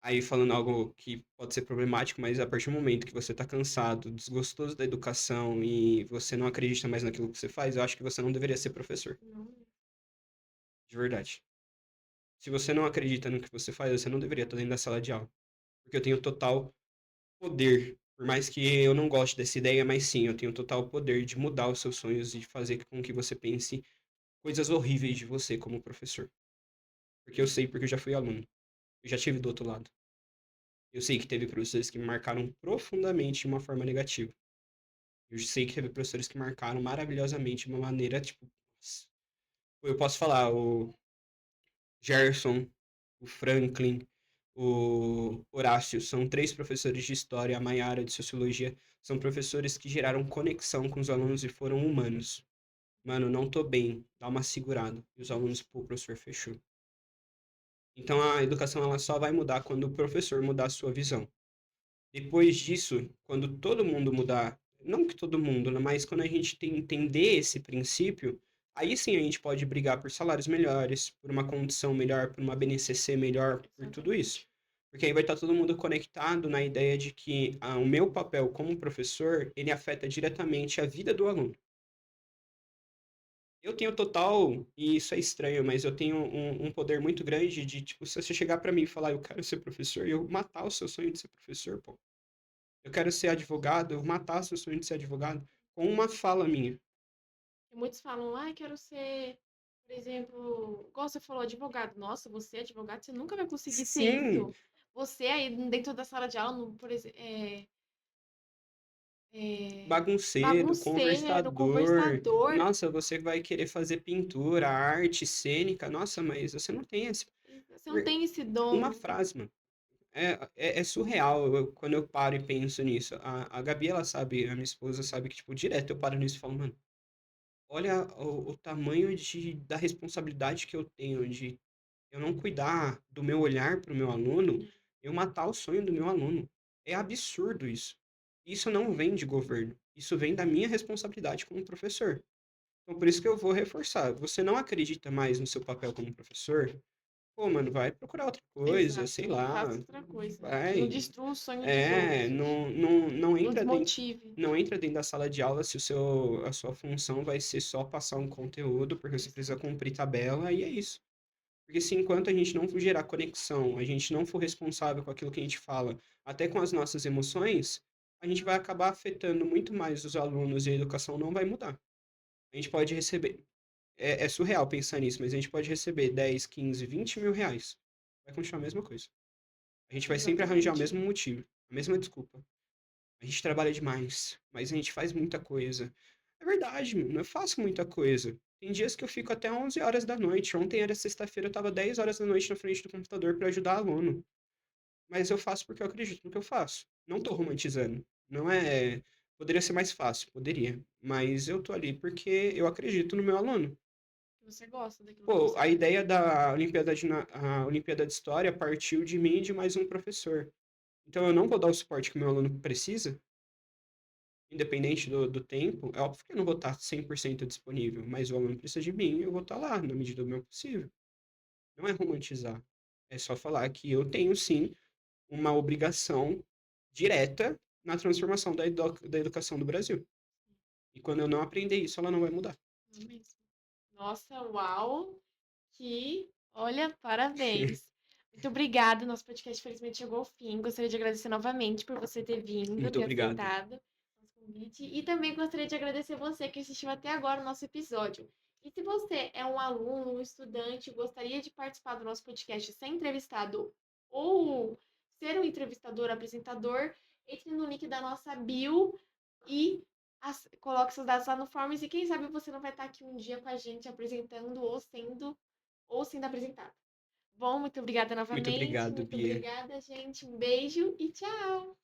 aí falando algo que pode ser problemático, mas a partir do momento que você está cansado, desgostoso da educação e você não acredita mais naquilo que você faz, eu acho que você não deveria ser professor, Não, de verdade. Se você não acredita no que você faz, você não deveria estar dentro da sala de aula. Porque eu tenho total poder, por mais que eu não goste dessa ideia, mas sim, eu tenho total poder de mudar os seus sonhos e de fazer com que você pense coisas horríveis de você como professor. Porque eu sei, porque eu já fui aluno. Eu já tive do outro lado. Eu sei que teve professores que me marcaram profundamente de uma forma negativa. Eu sei que teve professores que marcaram maravilhosamente de uma maneira, tipo, nossa. Eu posso falar, o Gerson, o Franklin, o Horácio, são três professores de história, a Maiara de sociologia, são professores que geraram conexão com os alunos e foram humanos. Mano, não tô bem, dá uma segurada. E os alunos, pô, o professor fechou. Então a educação ela só vai mudar quando o professor mudar a sua visão. Depois disso, quando todo mundo mudar, não que todo mundo, né, mas quando a gente entender esse princípio, aí sim a gente pode brigar por salários melhores, por uma condição melhor, por uma BNCC melhor, por tudo isso. exatamente. Porque aí vai estar todo mundo conectado na ideia de que o meu papel como professor, ele afeta diretamente a vida do aluno. Eu tenho total, e isso é estranho, mas eu tenho um poder muito grande de, tipo, se você chegar pra mim e falar, eu quero ser professor, e eu matar o seu sonho de ser professor, pô. Eu quero ser advogado, eu matar o seu sonho de ser advogado com uma fala minha. E muitos falam, ai, quero ser. Por exemplo, igual você falou, advogado. Nossa, você é advogado, você nunca vai conseguir ser Sim, isso. Você aí dentro da sala de aula, por exemplo, bagunceiro, bagunceiro, conversador. conversador. Nossa, você vai querer fazer pintura, arte cênica. Nossa, mas você não tem esse. Você não tem esse Uma dom. frase, mano. É surreal quando eu paro e penso nisso. A Gabi, ela sabe, a minha esposa sabe que, tipo, direto eu paro nisso e falo, mano, olha o tamanho da responsabilidade que eu tenho de eu não cuidar do meu olhar pro meu aluno, eu matar o sonho do meu aluno. É absurdo isso. Isso não vem de governo. Isso vem da minha responsabilidade como professor. Então, por isso que eu vou reforçar. Você não acredita mais no seu papel como professor? Pô, mano, vai procurar outra coisa, sei Exato. lá. Faça outra coisa. Que não Vai. destrua o sonho dos outros. Não Não entra dentro, desmotive. não entra dentro da sala de aula se a sua função vai ser só passar um conteúdo, porque você precisa Isso. cumprir tabela, e é isso. Porque se enquanto a gente não gerar conexão, a gente não for responsável com aquilo que a gente fala, até com as nossas emoções, a gente vai acabar afetando muito mais os alunos e a educação não vai mudar. A gente pode receber, é surreal pensar nisso, mas a gente pode receber 10, 15, 20 mil reais. Vai continuar a mesma coisa. A gente vai sempre arranjar o Exatamente. mesmo motivo, a mesma desculpa. A gente trabalha demais, mas a gente faz muita coisa. É verdade, mano, eu faço muita coisa. Tem dias que eu fico até 11 horas da noite. Ontem era sexta-feira, eu tava 10 horas da noite na frente do computador para ajudar aluno. Mas eu faço porque eu acredito no que eu faço. Não tô romantizando. Não é. Poderia ser mais fácil, poderia. Mas eu tô ali porque eu acredito no meu aluno. Você gosta daquilo que Pô, você a faz. ideia da a Olimpíada de História partiu de mim e de mais um professor. Então eu não vou dar o suporte que o meu aluno precisa, independente do tempo. É óbvio que eu não vou estar 100% disponível, mas o aluno precisa de mim e eu vou estar lá, na medida do meu possível. Não é romantizar. É só falar que eu tenho, sim, uma obrigação direta na transformação da educação do Brasil. E quando eu não aprender isso, ela não vai mudar. Não mesmo. Nossa, uau! Que, olha, parabéns. Muito obrigada. Nosso podcast, felizmente, chegou ao fim. Gostaria de agradecer novamente por você ter vindo, Muito ter obrigado. aceitado nosso convite. E também gostaria de agradecer você que assistiu até agora o nosso episódio. E se você é um aluno, um estudante, gostaria de participar do nosso podcast, ser entrevistado ou ser um entrevistador, apresentador, entre no link da nossa bio e coloque seus dados lá no Forms e quem sabe você não vai estar aqui um dia com a gente apresentando ou sendo apresentado. Bom, muito obrigada Muito novamente. obrigado, Muito Bia. obrigada, gente. Um beijo e tchau!